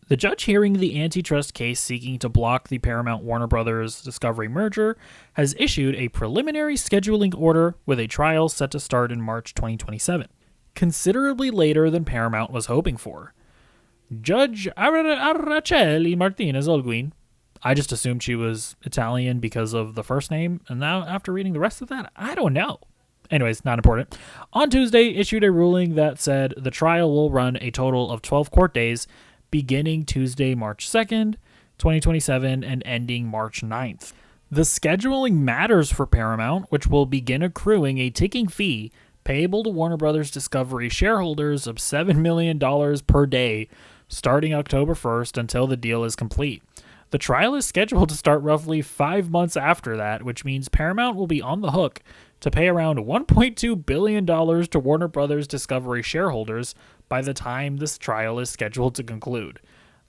The judge hearing the antitrust case seeking to block the Paramount-Warner Brothers Discovery merger has issued a preliminary scheduling order with a trial set to start in March 2027, considerably later than Paramount was hoping for. Judge Araceli Martinez Olguin, I just assumed she was Italian because of the first name, and now after reading the rest of that, I don't know. Anyways, not important. On Tuesday, issued a ruling that said the trial will run a total of 12 court days, beginning Tuesday, March 2nd, 2027, and ending March 9th. The scheduling matters for Paramount, which will begin accruing a ticking fee payable to Warner Brothers Discovery shareholders of $7 million per day, starting October 1st until the deal is complete. The trial is scheduled to start roughly 5 months after that, which means Paramount will be on the hook to pay around $1.2 billion to Warner Brothers Discovery shareholders by the time this trial is scheduled to conclude.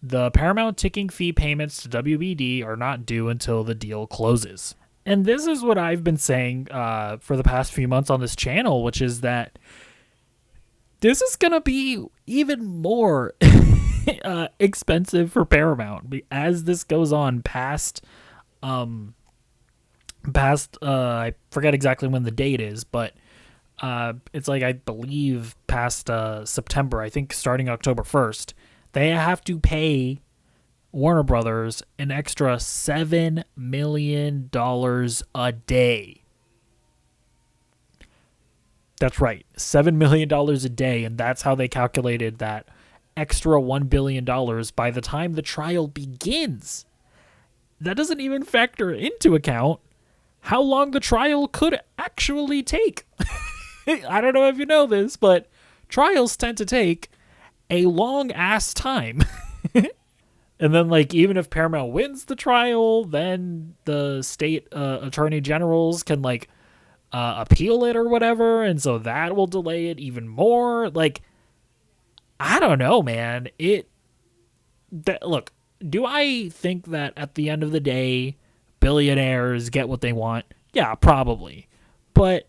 The Paramount ticking fee payments to WBD are not due until the deal closes. And this is what I've been saying for the past few months on this channel, which is that this is going to be even more expensive for Paramount as this goes on past I forget exactly when the date is, but it's I believe past September. I think starting October 1st, they have to pay Warner Brothers an extra $7 million a day. That's right, $7 million a day, and that's how they calculated that extra $1 billion by the time the trial begins. That doesn't even factor into account how long the trial could actually take. I don't know if you know this, but trials tend to take a long-ass time. And then, even if Paramount wins the trial, then the state attorney generals can, appeal it or whatever, and so that will delay it even more. I don't know, man. Look, do I think that at the end of the day, billionaires get what they want? Yeah, probably. But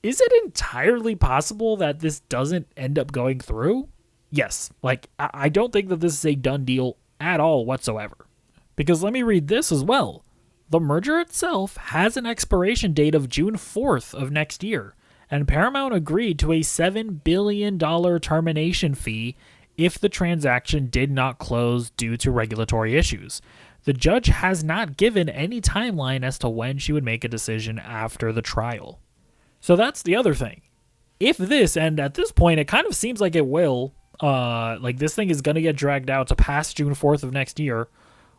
is it entirely possible that this doesn't end up going through? yes, like, I don't think that this is a done deal at all whatsoever. Because let me read this as well. The merger itself has an expiration date of June 4th of next year, and Paramount agreed to a $7 billion termination fee if the transaction did not close due to regulatory issues. The judge has not given any timeline as to when she would make a decision after the trial. So that's the other thing. If this, and at this point it kind of seems like it will, like this thing is going to get dragged out to past June 4th of next year,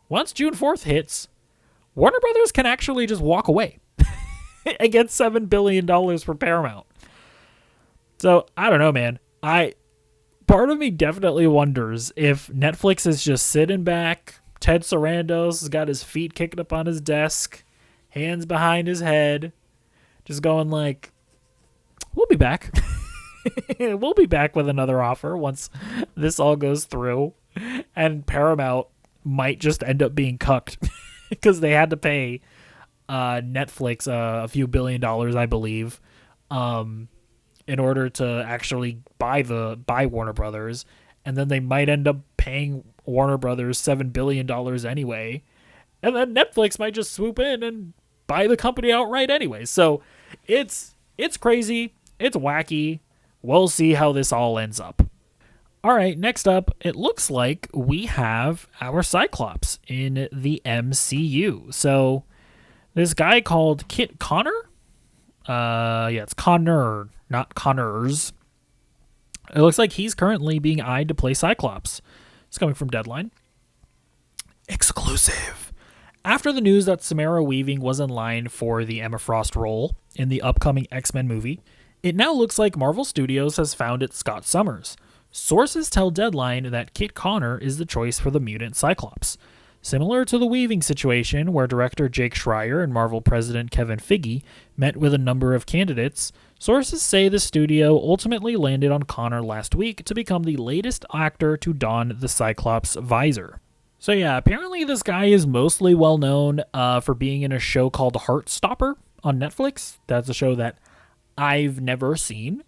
once June 4th hits, Warner Brothers can actually just walk away and get $7 billion for Paramount. So, I don't know, man. Part of me definitely wonders if Netflix is just sitting back. Ted Sarandos has got his feet kicking up on his desk, hands behind his head, just going like, we'll be back. We'll be back with another offer once this all goes through. And Paramount might just end up being cucked because they had to pay Netflix a few $1 billion, I believe, in order to actually buy Warner Brothers, and then they might end up paying Warner Brothers $7 billion anyway, and then Netflix might just swoop in and buy the company outright anyway. So it's crazy, it's wacky. We'll see how this all ends up. All right, next up, it looks like we have our Cyclops in the MCU. So this guy called Kit Connor. It's Connor, not Connors. It looks like he's currently being eyed to play Cyclops. It's coming from Deadline. Exclusive. After the news that Samara Weaving was in line for the Emma Frost role in the upcoming X-Men movie, it now looks like Marvel Studios has found its Scott Summers. Sources tell Deadline that Kit Connor is the choice for the mutant Cyclops. Similar to the Weaving situation, where director Jake Schreier and Marvel president Kevin Feige met with a number of candidates, sources say the studio ultimately landed on Connor last week to become the latest actor to don the Cyclops visor. So yeah, apparently this guy is mostly well known for being in a show called Heartstopper on Netflix. That's a show that I've never seen.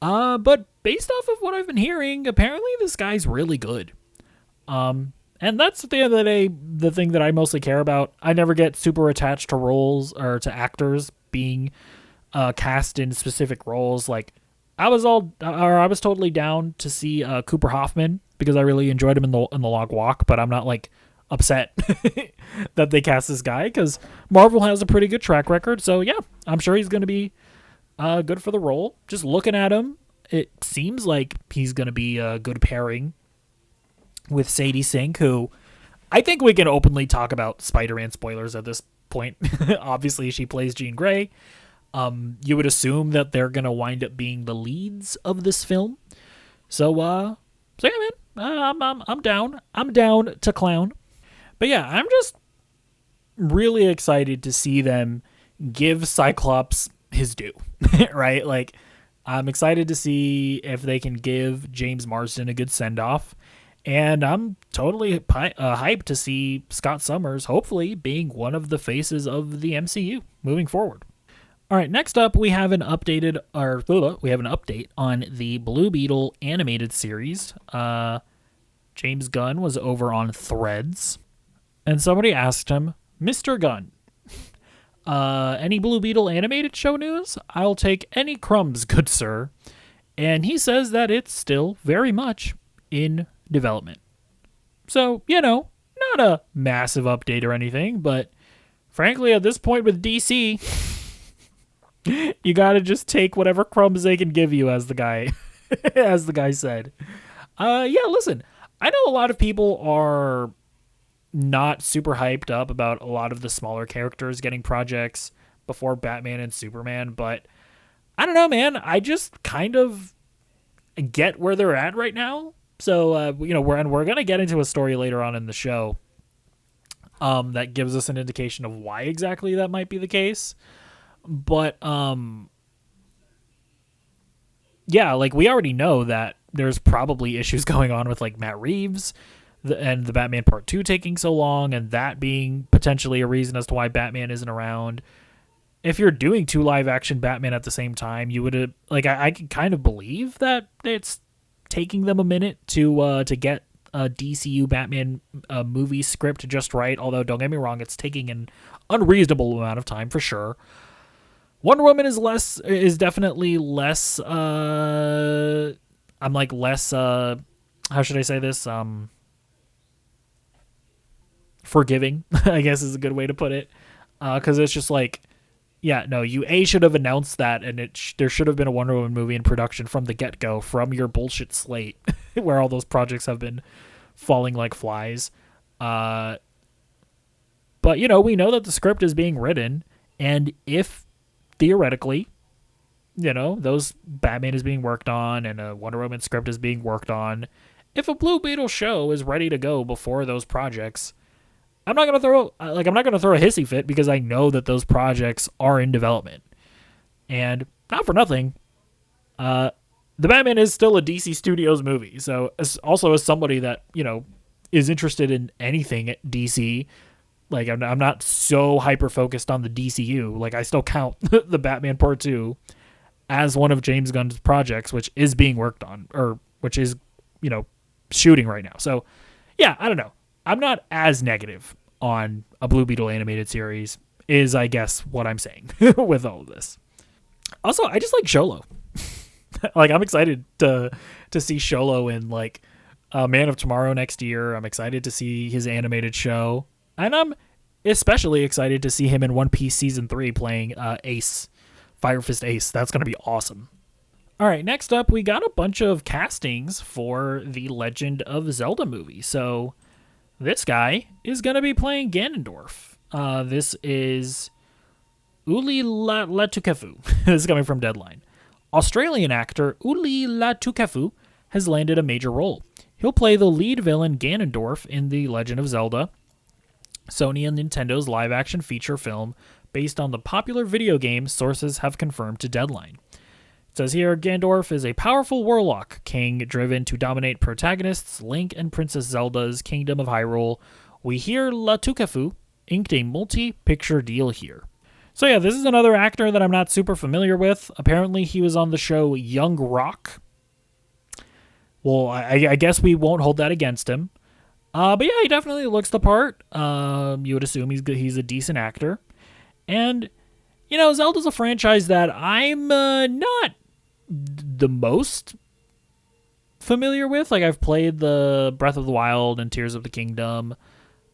But based off of what I've been hearing, apparently this guy's really good. And that's at the end of the day, the thing that I mostly care about. I never get super attached to roles or to actors being cast in specific roles. Like I was totally down to see Cooper Hoffman because I really enjoyed him in the Log Walk, but I'm not like upset that they cast this guy because Marvel has a pretty good track record. So yeah, I'm sure he's going to be good for the role. Just looking at him, it seems like he's going to be a good pairing with Sadie Sink, who I think we can openly talk about Spider-Man spoilers at this point. Obviously, she plays Jean Grey. You would assume that they're going to wind up being the leads of this film. So yeah, man, I'm down. I'm down to clown. But yeah, I'm just really excited to see them give Cyclops his due, right? Like, I'm excited to see if they can give James Marsden a good send-off. And I'm totally hyped to see Scott Summers, hopefully, being one of the faces of the MCU moving forward. All right, next up, we have an update on the Blue Beetle animated series. James Gunn was over on Threads, and somebody asked him, Mr. Gunn, any Blue Beetle animated show news? I'll take any crumbs, good sir. And he says that it's still very much in development. So, not a massive update or anything, but frankly, at this point with DC, you gotta just take whatever crumbs they can give you, as the guy said. Listen, I know a lot of people are not super hyped up about a lot of the smaller characters getting projects before Batman and Superman, but I don't know, man. I just kind of get where they're at right now. So, we're going to get into a story later on in the show that gives us an indication of why exactly that might be the case. But, we already know that there's probably issues going on with, like, Matt Reeves and the Batman Part 2 taking so long, and that being potentially a reason as to why Batman isn't around. If you're doing 2 live-action Batman at the same time, you would have, I can kind of believe that it's taking them a minute to get a DCU Batman movie script just right. Although don't get me wrong, it's taking an unreasonable amount of time for sure. Wonder Woman is definitely less. I'm like less. How should I say this? Forgiving, I guess is a good way to put it. Because it's just like, yeah, no, you should have announced that, and there should have been a Wonder Woman movie in production from the get-go, from your bullshit slate, where all those projects have been falling like flies. But, we know that the script is being written, and if, theoretically, those Batman is being worked on, and a Wonder Woman script is being worked on, if a Blue Beetle show is ready to go before those projects, I'm not gonna throw a hissy fit, because I know that those projects are in development, and not for nothing, the Batman is still a DC Studios movie. So as somebody that is interested in anything at DC, like I'm not so hyper focused on the DCU. Like I still count the Batman Part 2 as one of James Gunn's projects, which is being worked on, or which is shooting right now. So yeah, I don't know. I'm not as negative on a Blue Beetle animated series, is I guess what I'm saying with all of this. Also, I just like Xolo. Like I'm excited to see Xolo in like Man of Tomorrow next year. I'm excited to see his animated show, and I'm especially excited to see him in One Piece Season 3 playing Ace, Fire Fist Ace. That's going to be awesome. All right, next up, we got a bunch of castings for the Legend of Zelda movie. So this guy is going to be playing Ganondorf. This is Uli Latukefu. This is coming from Deadline. Australian actor Uli Latukefu has landed a major role. He'll play the lead villain Ganondorf in The Legend of Zelda, Sony and Nintendo's live-action feature film based on the popular video game, sources have confirmed to Deadline. It says here, Ganondorf is a powerful warlock king driven to dominate protagonists Link and Princess Zelda's Kingdom of Hyrule. We hear Latukefu inked a multi-picture deal here. So yeah, this is another actor that I'm not super familiar with. Apparently he was on the show Young Rock. Well, I guess we won't hold that against him. But yeah, he definitely looks the part. You would assume he's a decent actor. And, Zelda's a franchise that I'm not the most familiar with. Like, I've played the Breath of the Wild and Tears of the Kingdom.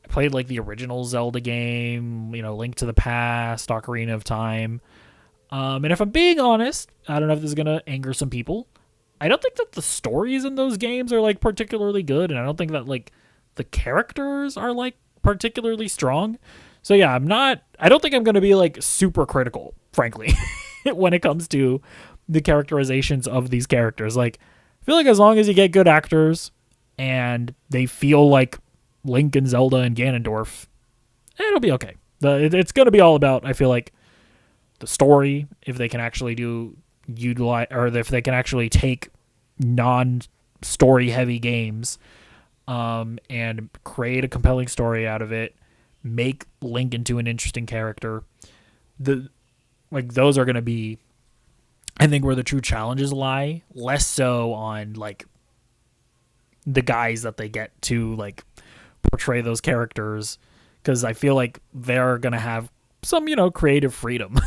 I played, like, the original Zelda game, Link to the Past, Ocarina of Time. And if I'm being honest, I don't know if this is going to anger some people, I don't think that the stories in those games are, like, particularly good, and I don't think that, like, the characters are, like, particularly strong. So yeah, I don't think I'm going to be like super critical, frankly, when it comes to the characterizations of these characters. Like, I feel like as long as you get good actors and they feel like Link and Zelda and Ganondorf, it'll be okay. It's going to be all about, I feel like, the story, if they can actually utilize, or if they can actually take non-story heavy games and create a compelling story out of it, make Link into an interesting character. Those are going to be, I think, where the true challenges lie, less so on like the guys that they get to like portray those characters, because I feel like they're going to have some, creative freedom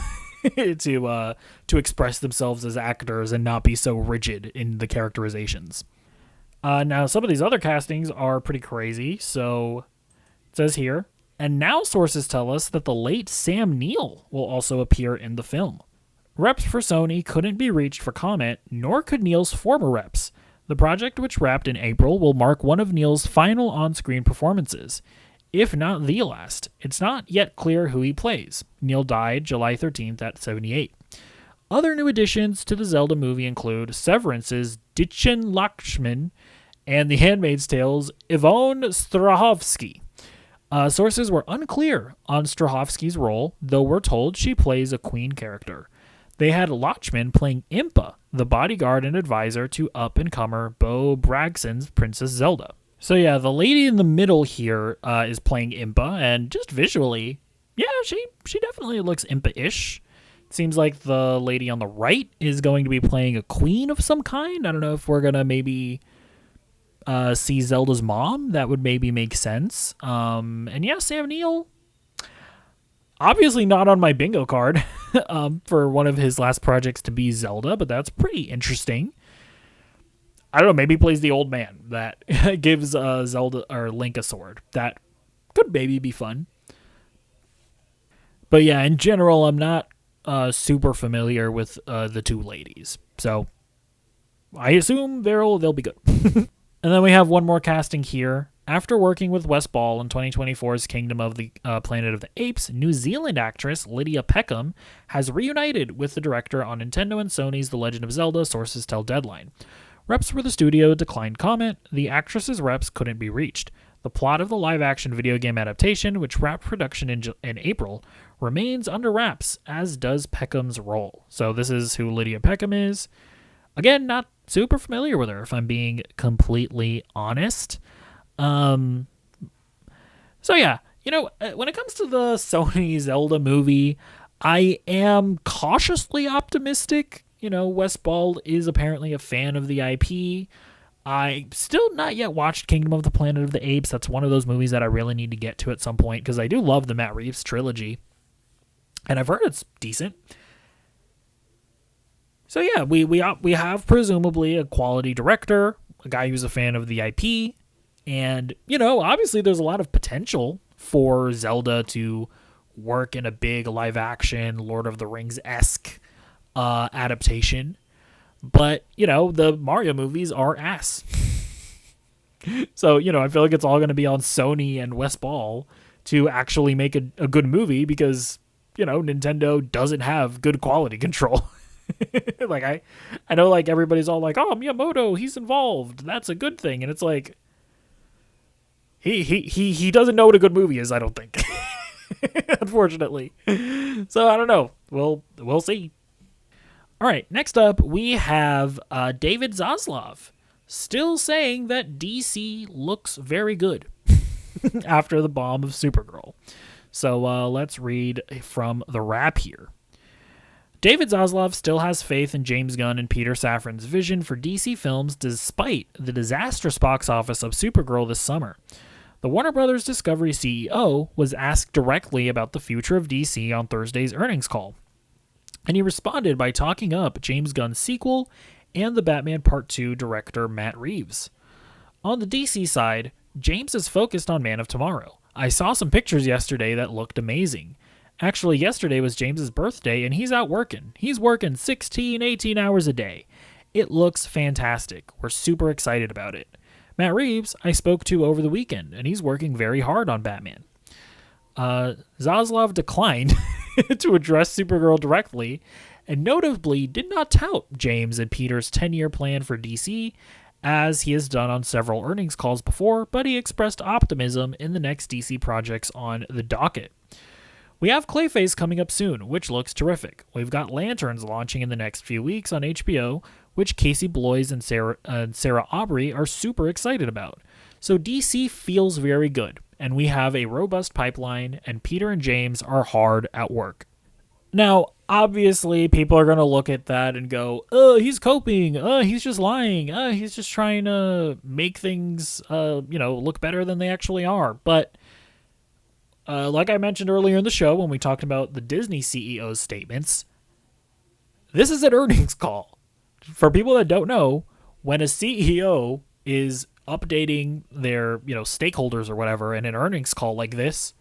to express themselves as actors and not be so rigid in the characterizations. Now, some of these other castings are pretty crazy. So it says here, and now sources tell us that the late Sam Neill will also appear in the film. Reps for Sony couldn't be reached for comment, nor could Neill's former reps. The project, which wrapped in April, will mark one of Neill's final on-screen performances, if not the last. It's not yet clear who he plays. Neill died July 13th at 78. Other new additions to the Zelda movie include Severance's Dichin Lakshman and The Handmaid's Tale's Yvonne Strahovski. Sources were unclear on Strahovski's role, though we're told she plays a queen character. They had Lachman playing Impa, the bodyguard and advisor to up-and-comer Bo Bragson's Princess Zelda. So yeah, the lady in the middle here is playing Impa, and just visually, yeah, she definitely looks Impa-ish. Seems like the lady on the right is going to be playing a queen of some kind. I don't know if we're going to maybe see Zelda's mom. That would maybe make sense. And yeah, Sam Neill, obviously not on my bingo card for one of his last projects to be Zelda, but that's pretty interesting. I don't know, maybe he plays the old man that gives Zelda or Link a sword. That could maybe be fun. But yeah, in general, I'm not super familiar with the two ladies. So I assume they'll be good. And then we have one more casting here. After working with Wes Ball in 2024's Kingdom of the Planet of the Apes, New Zealand actress Lydia Peckham has reunited with the director on Nintendo and Sony's The Legend of Zelda, sources tell Deadline. Reps for the studio declined comment. The actress's reps couldn't be reached. The plot of the live-action video game adaptation, which wrapped production in April, remains under wraps, as does Peckham's role. So this is who Lydia Peckham is. Again, not super familiar with her, if I'm being completely honest. So yeah, when it comes to the Sony Zelda movie, I am cautiously optimistic. Wes Ball is apparently a fan of the IP. I still not yet watched Kingdom of the Planet of the Apes. That's one of those movies that I really need to get to at some point, because I do love the Matt Reeves trilogy, and I've heard it's decent. So yeah, we have presumably a quality director, a guy who's a fan of the IP, and obviously there's a lot of potential for Zelda to work in a big live action Lord of the Rings-esque adaptation. But, the Mario movies are ass. So, I feel like it's all going to be on Sony and Wes Ball to actually make a good movie, because, Nintendo doesn't have good quality control. Like, I know, like, everybody's all like, oh, Miyamoto, he's involved. That's a good thing. And it's like, he doesn't know what a good movie is, I don't think. Unfortunately. So, I don't know. We'll see. All right, next up, we have David Zaslav still saying that DC looks very good after the bomb of Supergirl. So let's read from the wrap here. David Zaslav still has faith in James Gunn and Peter Safran's vision for DC films despite the disastrous box office of Supergirl this summer. The Warner Brothers Discovery CEO was asked directly about the future of DC on Thursday's earnings call, and he responded by talking up James Gunn's sequel and the Batman Part 2 director Matt Reeves. On the DC side, James is focused on Man of Tomorrow. I saw some pictures yesterday that looked amazing. Actually, yesterday was James's birthday, and he's out working. He's working 16, 18 hours a day. It looks fantastic. We're super excited about it. Matt Reeves, I spoke to over the weekend, and he's working very hard on Batman. Zaslav declined to address Supergirl directly, and notably did not tout James and Peter's 10-year plan for DC, as he has done on several earnings calls before, but he expressed optimism in the next DC projects on the docket. We have Clayface coming up soon, which looks terrific. We've got Lanterns launching in the next few weeks on HBO, which Casey Bloys and Sarah Aubrey are super excited about. So DC feels very good, and we have a robust pipeline, and Peter and James are hard at work. Now, obviously, people are going to look at that and go, he's coping, he's just lying, he's just trying to make things, look better than they actually are. But like I mentioned earlier in the show when we talked about the Disney CEO's statements, this is an earnings call. For people that don't know, when a CEO is updating their, stakeholders or whatever in an earnings call like this,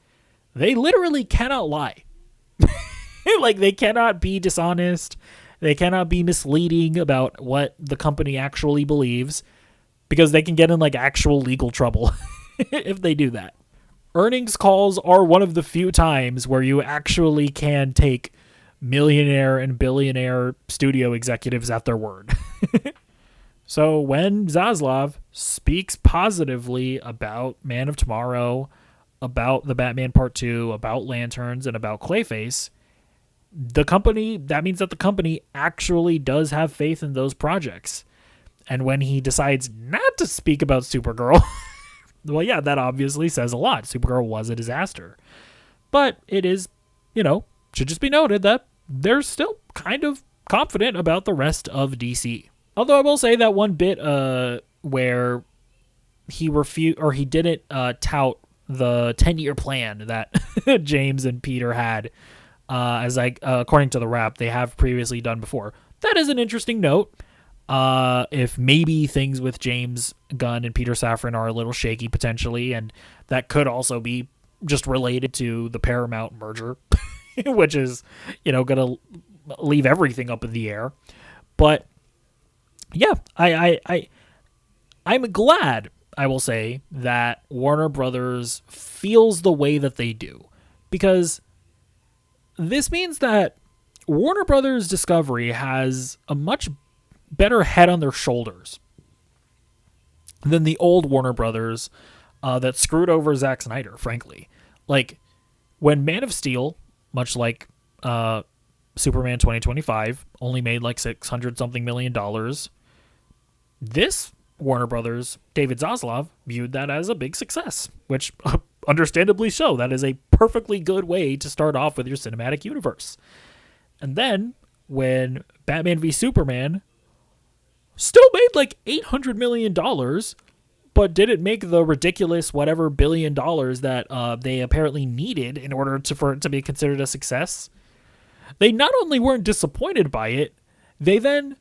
they literally cannot lie. Like, they cannot be dishonest. They cannot be misleading about what the company actually believes, because they can get in, actual legal trouble if they do that. Earnings calls are one of the few times where you actually can take millionaire and billionaire studio executives at their word. So when Zaslav speaks positively about Man of Tomorrow, about the Batman Part 2, about Lanterns, and about Clayface, that means that the company actually does have faith in those projects. And when he decides not to speak about Supergirl, well, yeah, that obviously says a lot. Supergirl was a disaster. But it is, should just be noted that they're still kind of confident about the rest of DC. Although I will say that one bit where he didn't tout the 10-year plan that James and Peter had, according to the Wrap, they have previously done before. That is an interesting note. If maybe things with James Gunn and Peter Safran are a little shaky potentially, and that could also be just related to the Paramount merger, which is, going to leave everything up in the air. But yeah, I'm glad, I will say, that Warner Brothers feels the way that they do, because this means that Warner Brothers Discovery has a much better head on their shoulders than the old Warner Brothers that screwed over Zack Snyder, frankly. Like, when Man of Steel, much like Superman 2025, only made like $600-something million, this Warner Brothers, David Zaslav, viewed that as a big success, which understandably so. That is a perfectly good way to start off with your cinematic universe. And then when Batman v Superman still made like $800 million, but didn't make the ridiculous whatever $1 billion that they apparently needed in order for it to be considered a success, they not only weren't disappointed by it, they then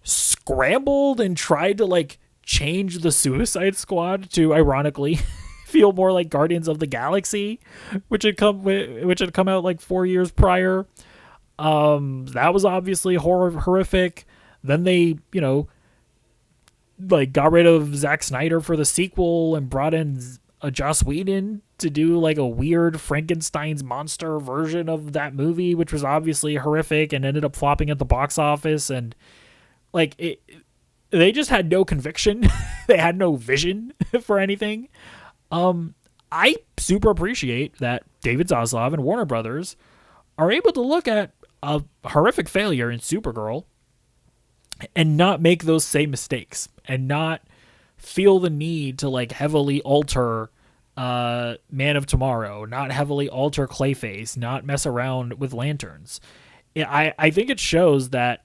scrambled and tried to like change the Suicide Squad to, ironically, feel more like Guardians of the Galaxy, which had come out like 4 years prior. That was obviously horrific. Then they, like got rid of Zack Snyder for the sequel and brought in Joss Whedon to do like a weird Frankenstein's monster version of that movie, which was obviously horrific and ended up flopping at the box office. And like they just had no conviction. They had no vision for anything. I super appreciate that David Zaslav and Warner Brothers are able to look at a horrific failure in Supergirl and not make those same mistakes and not feel the need to like heavily alter Man of Tomorrow, not heavily alter Clayface, not mess around with lanterns. I think it shows that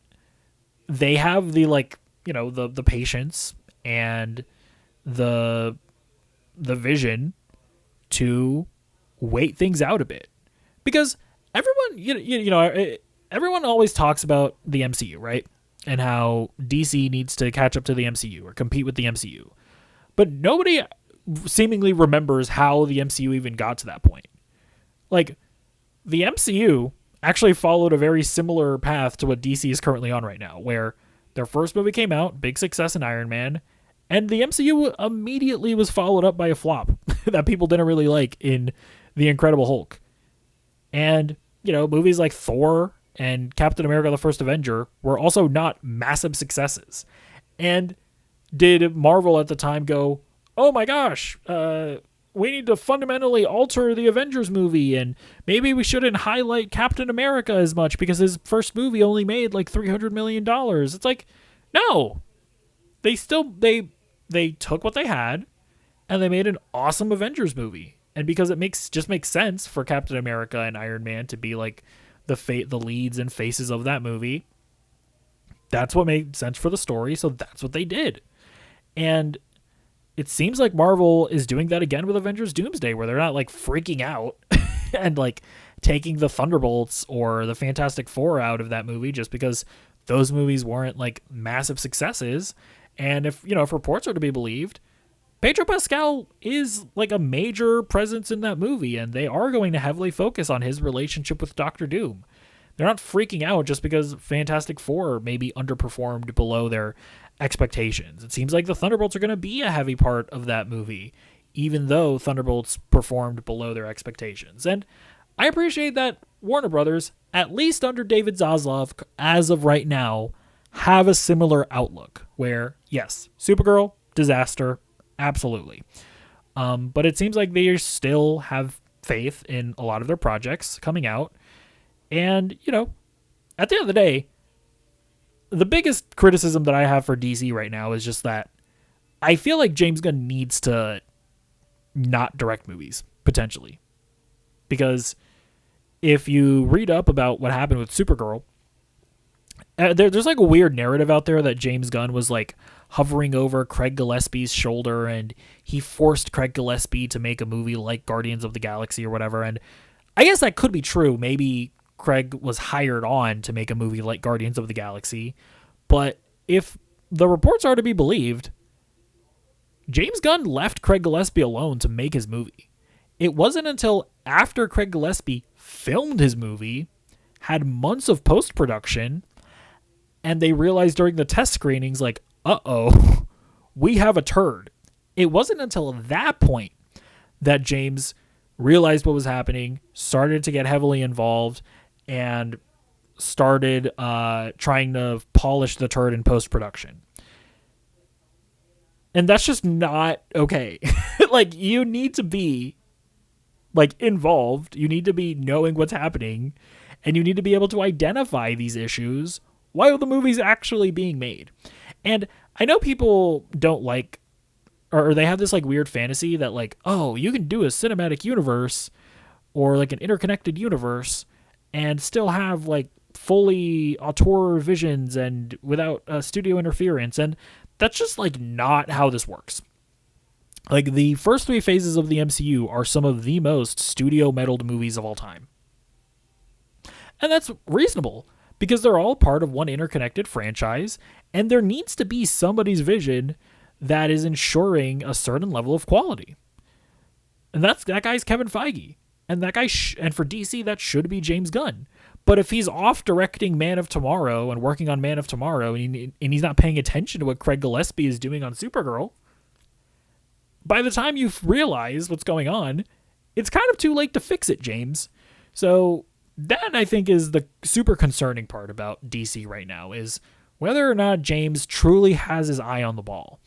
they have the like, the patience and the vision to wait things out a bit, because everyone, everyone always talks about the MCU, right? And how DC needs to catch up to the MCU or compete with the MCU. But nobody seemingly remembers how the MCU even got to that point. Like, the MCU actually followed a very similar path to what DC is currently on right now, where their first movie came out, big success in Iron Man, and the MCU immediately was followed up by a flop that people didn't really like in The Incredible Hulk. And, movies like Thor and Captain America the First Avenger were also not massive successes. And did Marvel at the time go, oh my gosh, we need to fundamentally alter the Avengers movie, and maybe we shouldn't highlight Captain America as much because his first movie only made like $300 million. It's like, no. They took what they had and they made an awesome Avengers movie. And because it makes sense for Captain America and Iron Man to be like the leads and faces of that movie, that's what made sense for the story, so that's what they did. And it seems like Marvel is doing that again with Avengers Doomsday, where they're not like freaking out and like taking the Thunderbolts or the Fantastic Four out of that movie just because those movies weren't like massive successes. And if reports are to be believed, Pedro Pascal is like a major presence in that movie, and they are going to heavily focus on his relationship with Doctor Doom. They're not freaking out just because Fantastic Four maybe underperformed below their expectations. It seems like the Thunderbolts are going to be a heavy part of that movie, even though Thunderbolts performed below their expectations. And I appreciate that Warner Brothers, at least under David Zaslav, as of right now, have a similar outlook where, yes, Supergirl, disaster, absolutely. But it seems like they still have faith in a lot of their projects coming out. And, at the end of the day, the biggest criticism that I have for DC right now is just that I feel like James Gunn needs to not direct movies, potentially. Because if you read up about what happened with Supergirl, there's like a weird narrative out there that James Gunn was like hovering over Craig Gillespie's shoulder and he forced Craig Gillespie to make a movie like Guardians of the Galaxy or whatever. And I guess that could be true. Maybe Craig was hired on to make a movie like Guardians of the Galaxy. But if the reports are to be believed, James Gunn left Craig Gillespie alone to make his movie. It wasn't until after Craig Gillespie filmed his movie, had months of post-production, and they realized during the test screenings, like, uh-oh, we have a turd. It wasn't until that point that James realized what was happening, started to get heavily involved, and started trying to polish the turd in post-production. And that's just not okay. Like, you need to be, like, involved. You need to be knowing what's happening, and you need to be able to identify these issues while the movie's actually being made. And I know people don't like, or they have this like weird fantasy that like, oh, you can do a cinematic universe or like an interconnected universe and still have like fully auteur visions and without studio interference. And that's just like not how this works. Like the first three phases of the MCU are some of the most studio meddled movies of all time. And that's reasonable, because they're all part of one interconnected franchise, and there needs to be somebody's vision that is ensuring a certain level of quality. And that guy's Kevin Feige. And that guy, and for DC, that should be James Gunn. But if he's off directing Man of Tomorrow and working on Man of Tomorrow, and he's not paying attention to what Craig Gillespie is doing on Supergirl, by the time you realize what's going on, it's kind of too late to fix it, James. So that, I think, is the super concerning part about DC right now, is whether or not James truly has his eye on the ball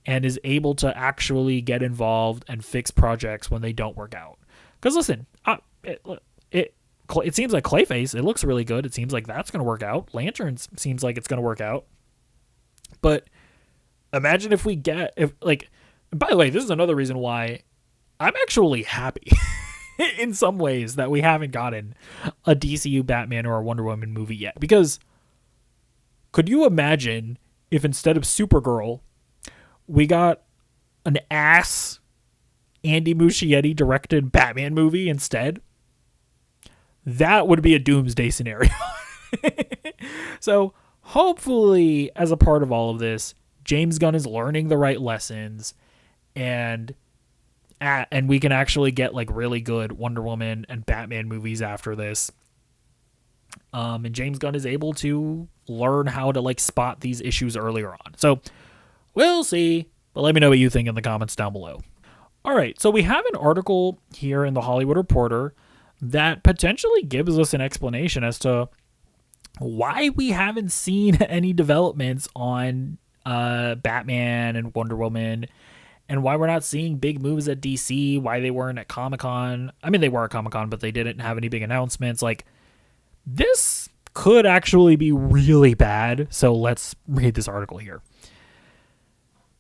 and is able to actually get involved and fix projects when they don't work out. Because listen, it seems like Clayface, it looks really good. It seems like that's going to work out. Lanterns seems like it's going to work out. But imagine if by the way, this is another reason why I'm actually happy in some ways that we haven't gotten a DCU Batman or a Wonder Woman movie yet. Because could you imagine if instead of Supergirl, we got an ass Andy Muschietti directed Batman movie instead? That would be a doomsday scenario. So hopefully, as a part of all of this, James Gunn is learning the right lessons, and we can actually get like really good Wonder Woman and Batman movies after this. And James Gunn is able to learn how to like spot these issues earlier on. So we'll see, but let me know what you think in the comments down below. All right, so we have an article here in the Hollywood Reporter that potentially gives us an explanation as to why we haven't seen any developments on Batman and Wonder Woman, and why we're not seeing big moves at DC, why they weren't at Comic-Con. I mean, they were at Comic-Con, but they didn't have any big announcements. Like, this could actually be really bad, so let's read this article here.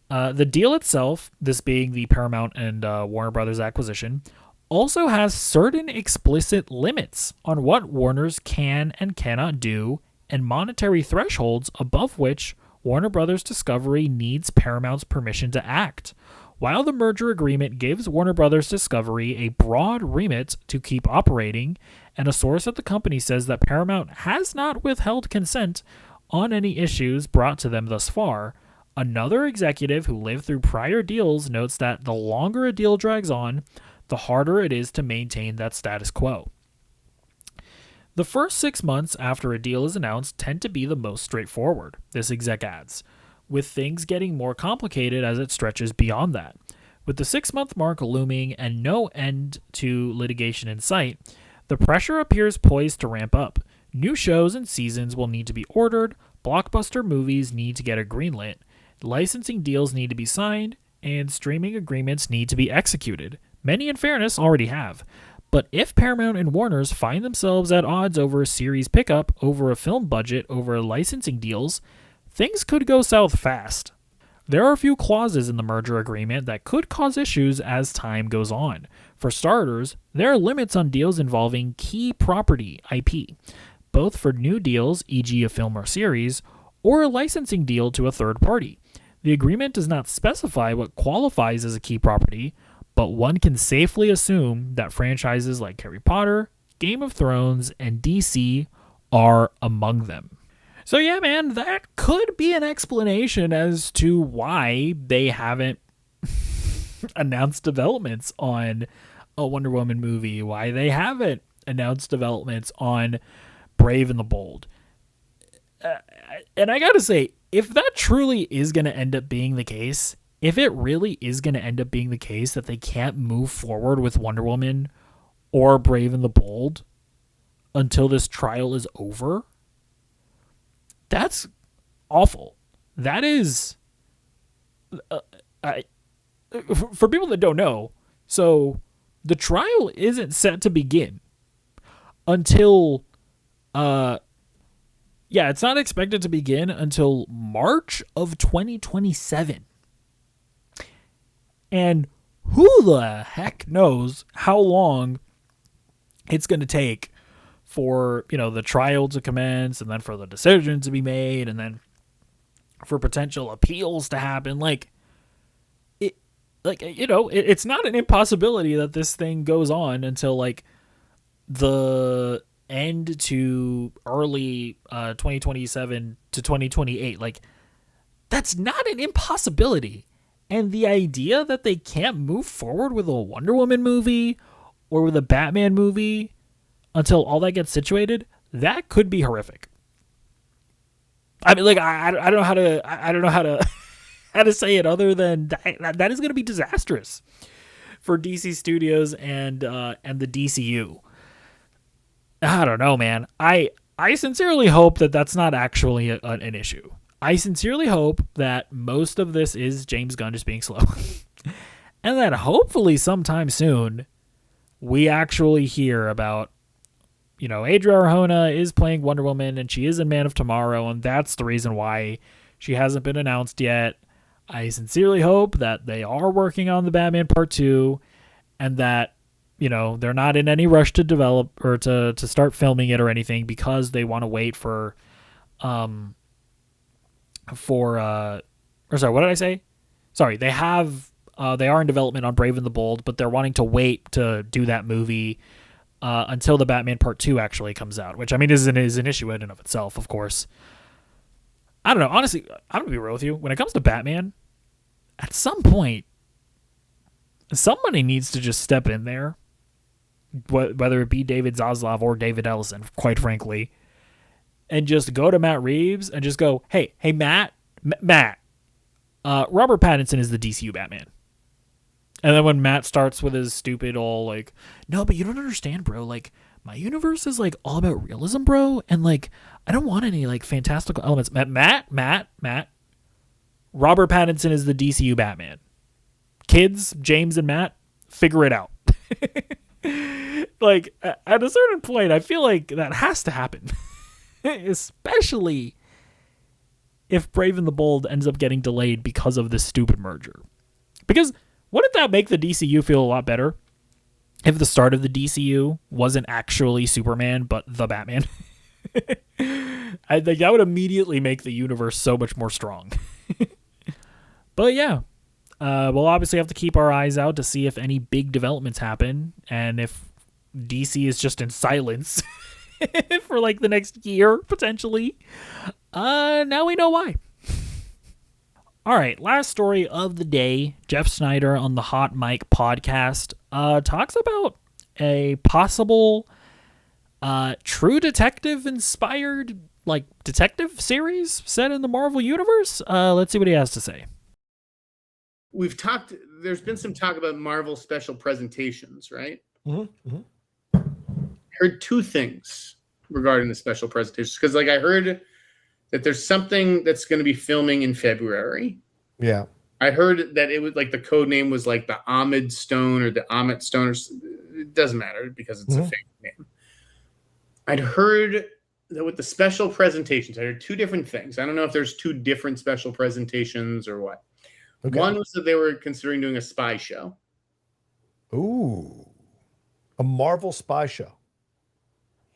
The deal itself, this being the Paramount and Warner Brothers acquisition, also has certain explicit limits on what Warner's can and cannot do, and monetary thresholds above which Warner Brothers Discovery needs Paramount's permission to act. While the merger agreement gives Warner Brothers Discovery a broad remit to keep operating, and a source at the company says that Paramount has not withheld consent on any issues brought to them thus far, another executive who lived through prior deals notes that the longer a deal drags on, the harder it is to maintain that status quo. The first 6 months after a deal is announced tend to be the most straightforward, this exec adds, with things getting more complicated as it stretches beyond that. With the 6-month mark looming and no end to litigation in sight, the pressure appears poised to ramp up. New shows and seasons will need to be ordered, blockbuster movies need to get a greenlit, licensing deals need to be signed, and streaming agreements need to be executed. Many, in fairness, already have. But if Paramount and Warner's find themselves at odds over a series pickup, over a film budget, over licensing deals, things could go south fast. There are a few clauses in the merger agreement that could cause issues as time goes on. For starters, there are limits on deals involving key property IP, both for new deals, e.g. a film or series, or a licensing deal to a third party. The agreement does not specify what qualifies as a key property, but one can safely assume that franchises like Harry Potter, Game of Thrones, and DC are among them. So yeah, man, that could be an explanation as to why they haven't announced developments on a Wonder Woman movie, why they haven't announced developments on Brave and the Bold. And I gotta say, if that truly is going to end up being the case, if it really is going to end up being the case that they can't move forward with Wonder Woman or Brave and the Bold until this trial is over, that's awful. That is, for people that don't know, so the trial isn't set to begin until, it's not expected to begin until March of 2027. And who the heck knows how long it's going to take for, the trial to commence, and then for the decision to be made, and then for potential appeals to happen. It's not an impossibility that this thing goes on until the end to early 2027 to 2028. That's not an impossibility. And the idea that they can't move forward with a Wonder Woman movie or with a Batman movie until all that gets situated, that could be horrific. I mean, I don't know how to how to say it other than that is going to be disastrous for DC Studios and the DCU. I don't know, man. I sincerely hope that that's not actually an issue. I sincerely hope that most of this is James Gunn just being slow. And that hopefully sometime soon we actually hear about, Adria Arjona is playing Wonder Woman and she is in Man of Tomorrow, and that's the reason why she hasn't been announced yet. I sincerely hope that they are working on the Batman Part 2 and that they're not in any rush to develop or to start filming it or anything, because they want to wait for what did I say? Sorry, they are in development on Brave and the Bold, but they're wanting to wait to do that movie until the Batman Part 2 actually comes out, which, I mean, is an issue in and of itself, of course. I don't know. Honestly, I'm going to be real with you. When it comes to Batman, at some point, somebody needs to just step in there, whether it be David Zaslav or David Ellison, quite frankly, and just go to Matt Reeves and just go, hey, Matt, Robert Pattinson is the DCU Batman. And then when Matt starts with his stupid no, but you don't understand, bro. My universe is all about realism, bro. And I don't want any fantastical elements. Matt. Robert Pattinson is the DCU Batman. Kids, James and Matt, figure it out. At a certain point, I feel like that has to happen. Especially if Brave and the Bold ends up getting delayed because of this stupid merger. Because wouldn't that make the DCU feel a lot better if the start of the DCU wasn't actually Superman, but the Batman? I think that would immediately make the universe so much more strong. But yeah, we'll obviously have to keep our eyes out to see if any big developments happen, and if DC is just in silence for the next year, potentially. Now we know why. All right, last story of the day. Jeff Snyder on the Hot Mic podcast talks about a possible True Detective inspired detective series set in the Marvel universe. Let's see what he has to say. There's been some talk about Marvel special presentations, right? Mm-hmm. I heard two things regarding the special presentations, because I heard that there's something that's going to be filming in February. Yeah. I heard that it was the code name was the Ahmed Stone or the Ahmet Stone. It doesn't matter because it's a fake name. I'd heard that with the special presentations, I heard two different things. I don't know if there's two different special presentations or what. Okay. One was that they were considering doing a spy show. Ooh. A Marvel spy show.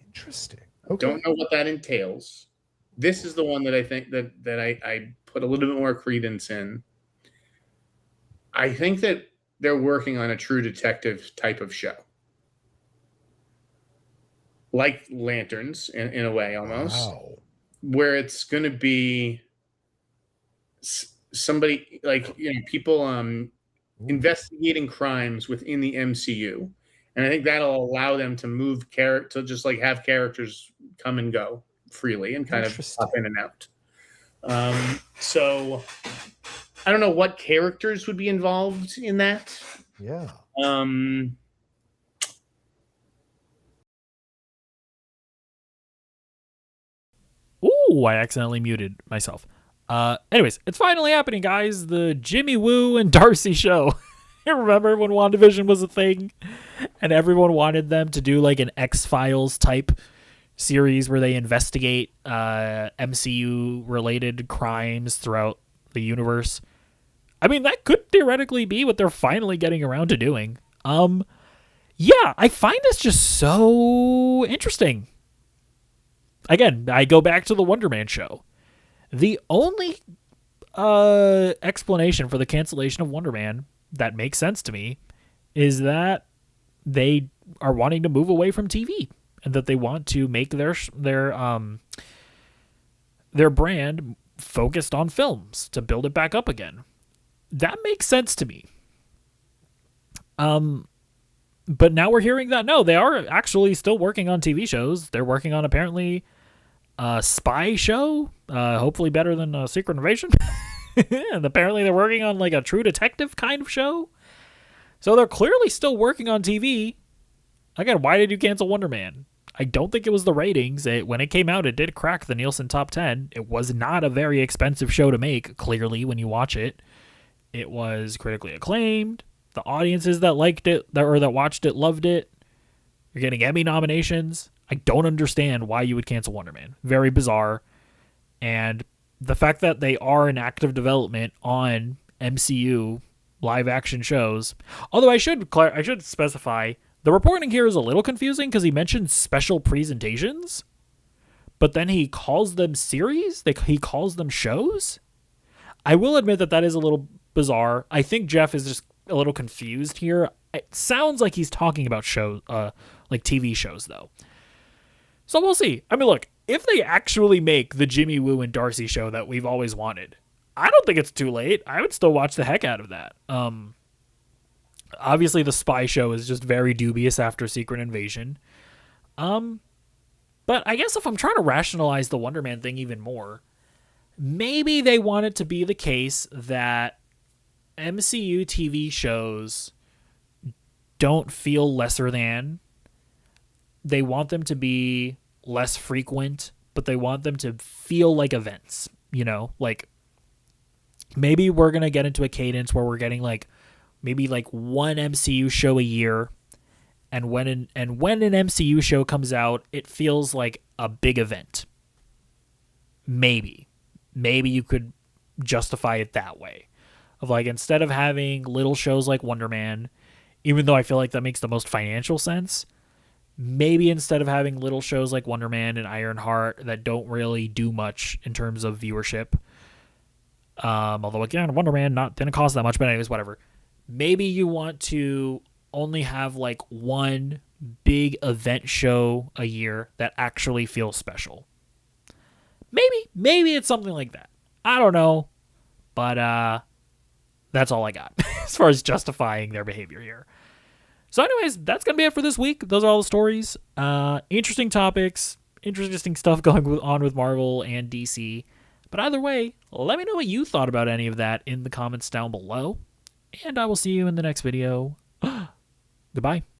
Interesting. Okay. Don't know what that entails. This is the one that I think that I put a little bit more credence in. I think that they're working on a true detective type of show. Like Lanterns, in a way, almost. Wow. Where it's going to be somebody, like, people investigating crimes within the MCU. And I think that'll allow them to move to just like have characters come and go freely and kind of pop in and out. So I don't know what characters would be involved in that. Yeah. Ooh, I accidentally muted myself. Anyways, it's finally happening, guys. The Jimmy Woo and Darcy show. You remember when WandaVision was a thing and everyone wanted them to do like an X-Files type series where they investigate MCU related crimes throughout the universe? I mean, that could theoretically be what they're finally getting around to doing. Yeah, I find this just so interesting. Again, I go back to the Wonder Man show. The only explanation for the cancellation of Wonder Man that makes sense to me is that they are wanting to move away from TV and that they want to make their brand focused on films to build it back up again. That makes sense to me. But now we're hearing that no, they are actually still working on TV shows. They're working on apparently a spy show, hopefully better than Secret Invasion. And apparently they're working on like a true detective kind of show. So they're clearly still working on TV. Again, why did you cancel Wonder Man? I don't think it was the ratings. When it came out, it did crack the Nielsen top 10. It was not a very expensive show to make, clearly, when you watch it. It was critically acclaimed. The audiences that liked it or that watched it loved it. You're getting Emmy nominations. I don't understand why you would cancel Wonder Man. Very bizarre. And the fact that they are in active development on MCU live action shows. Although I should specify, the reporting here is a little confusing because he mentioned special presentations, but then he calls them series. He calls them shows. I will admit that is a little bizarre. I think Jeff is just a little confused here. It sounds like he's talking about shows, like TV shows, though. So we'll see. I mean, look, if they actually make the Jimmy Woo and Darcy show that we've always wanted, I don't think it's too late. I would still watch the heck out of that. Obviously, the spy show is just very dubious after Secret Invasion. But I guess if I'm trying to rationalize the Wonder Man thing even more, maybe they want it to be the case that MCU TV shows don't feel lesser than. They want them to be less frequent, but they want them to feel like events, like maybe we're going to get into a cadence where we're getting like maybe like one MCU show a year. And when an MCU show comes out, it feels like a big event. Maybe you could justify it that way. Of like, instead of having little shows like Wonder Man, even though I feel like that makes the most financial sense, maybe instead of having little shows like Wonder Man and Ironheart that don't really do much in terms of viewership, although again, Wonder Man didn't cost that much, but anyways, whatever. Maybe you want to only have like one big event show a year that actually feels special. Maybe it's something like that. I don't know, but that's all I got as far as justifying their behavior here. So anyways, that's going to be it for this week. Those are all the stories. Interesting topics, interesting stuff going on with Marvel and DC. But either way, let me know what you thought about any of that in the comments down below. And I will see you in the next video. Goodbye.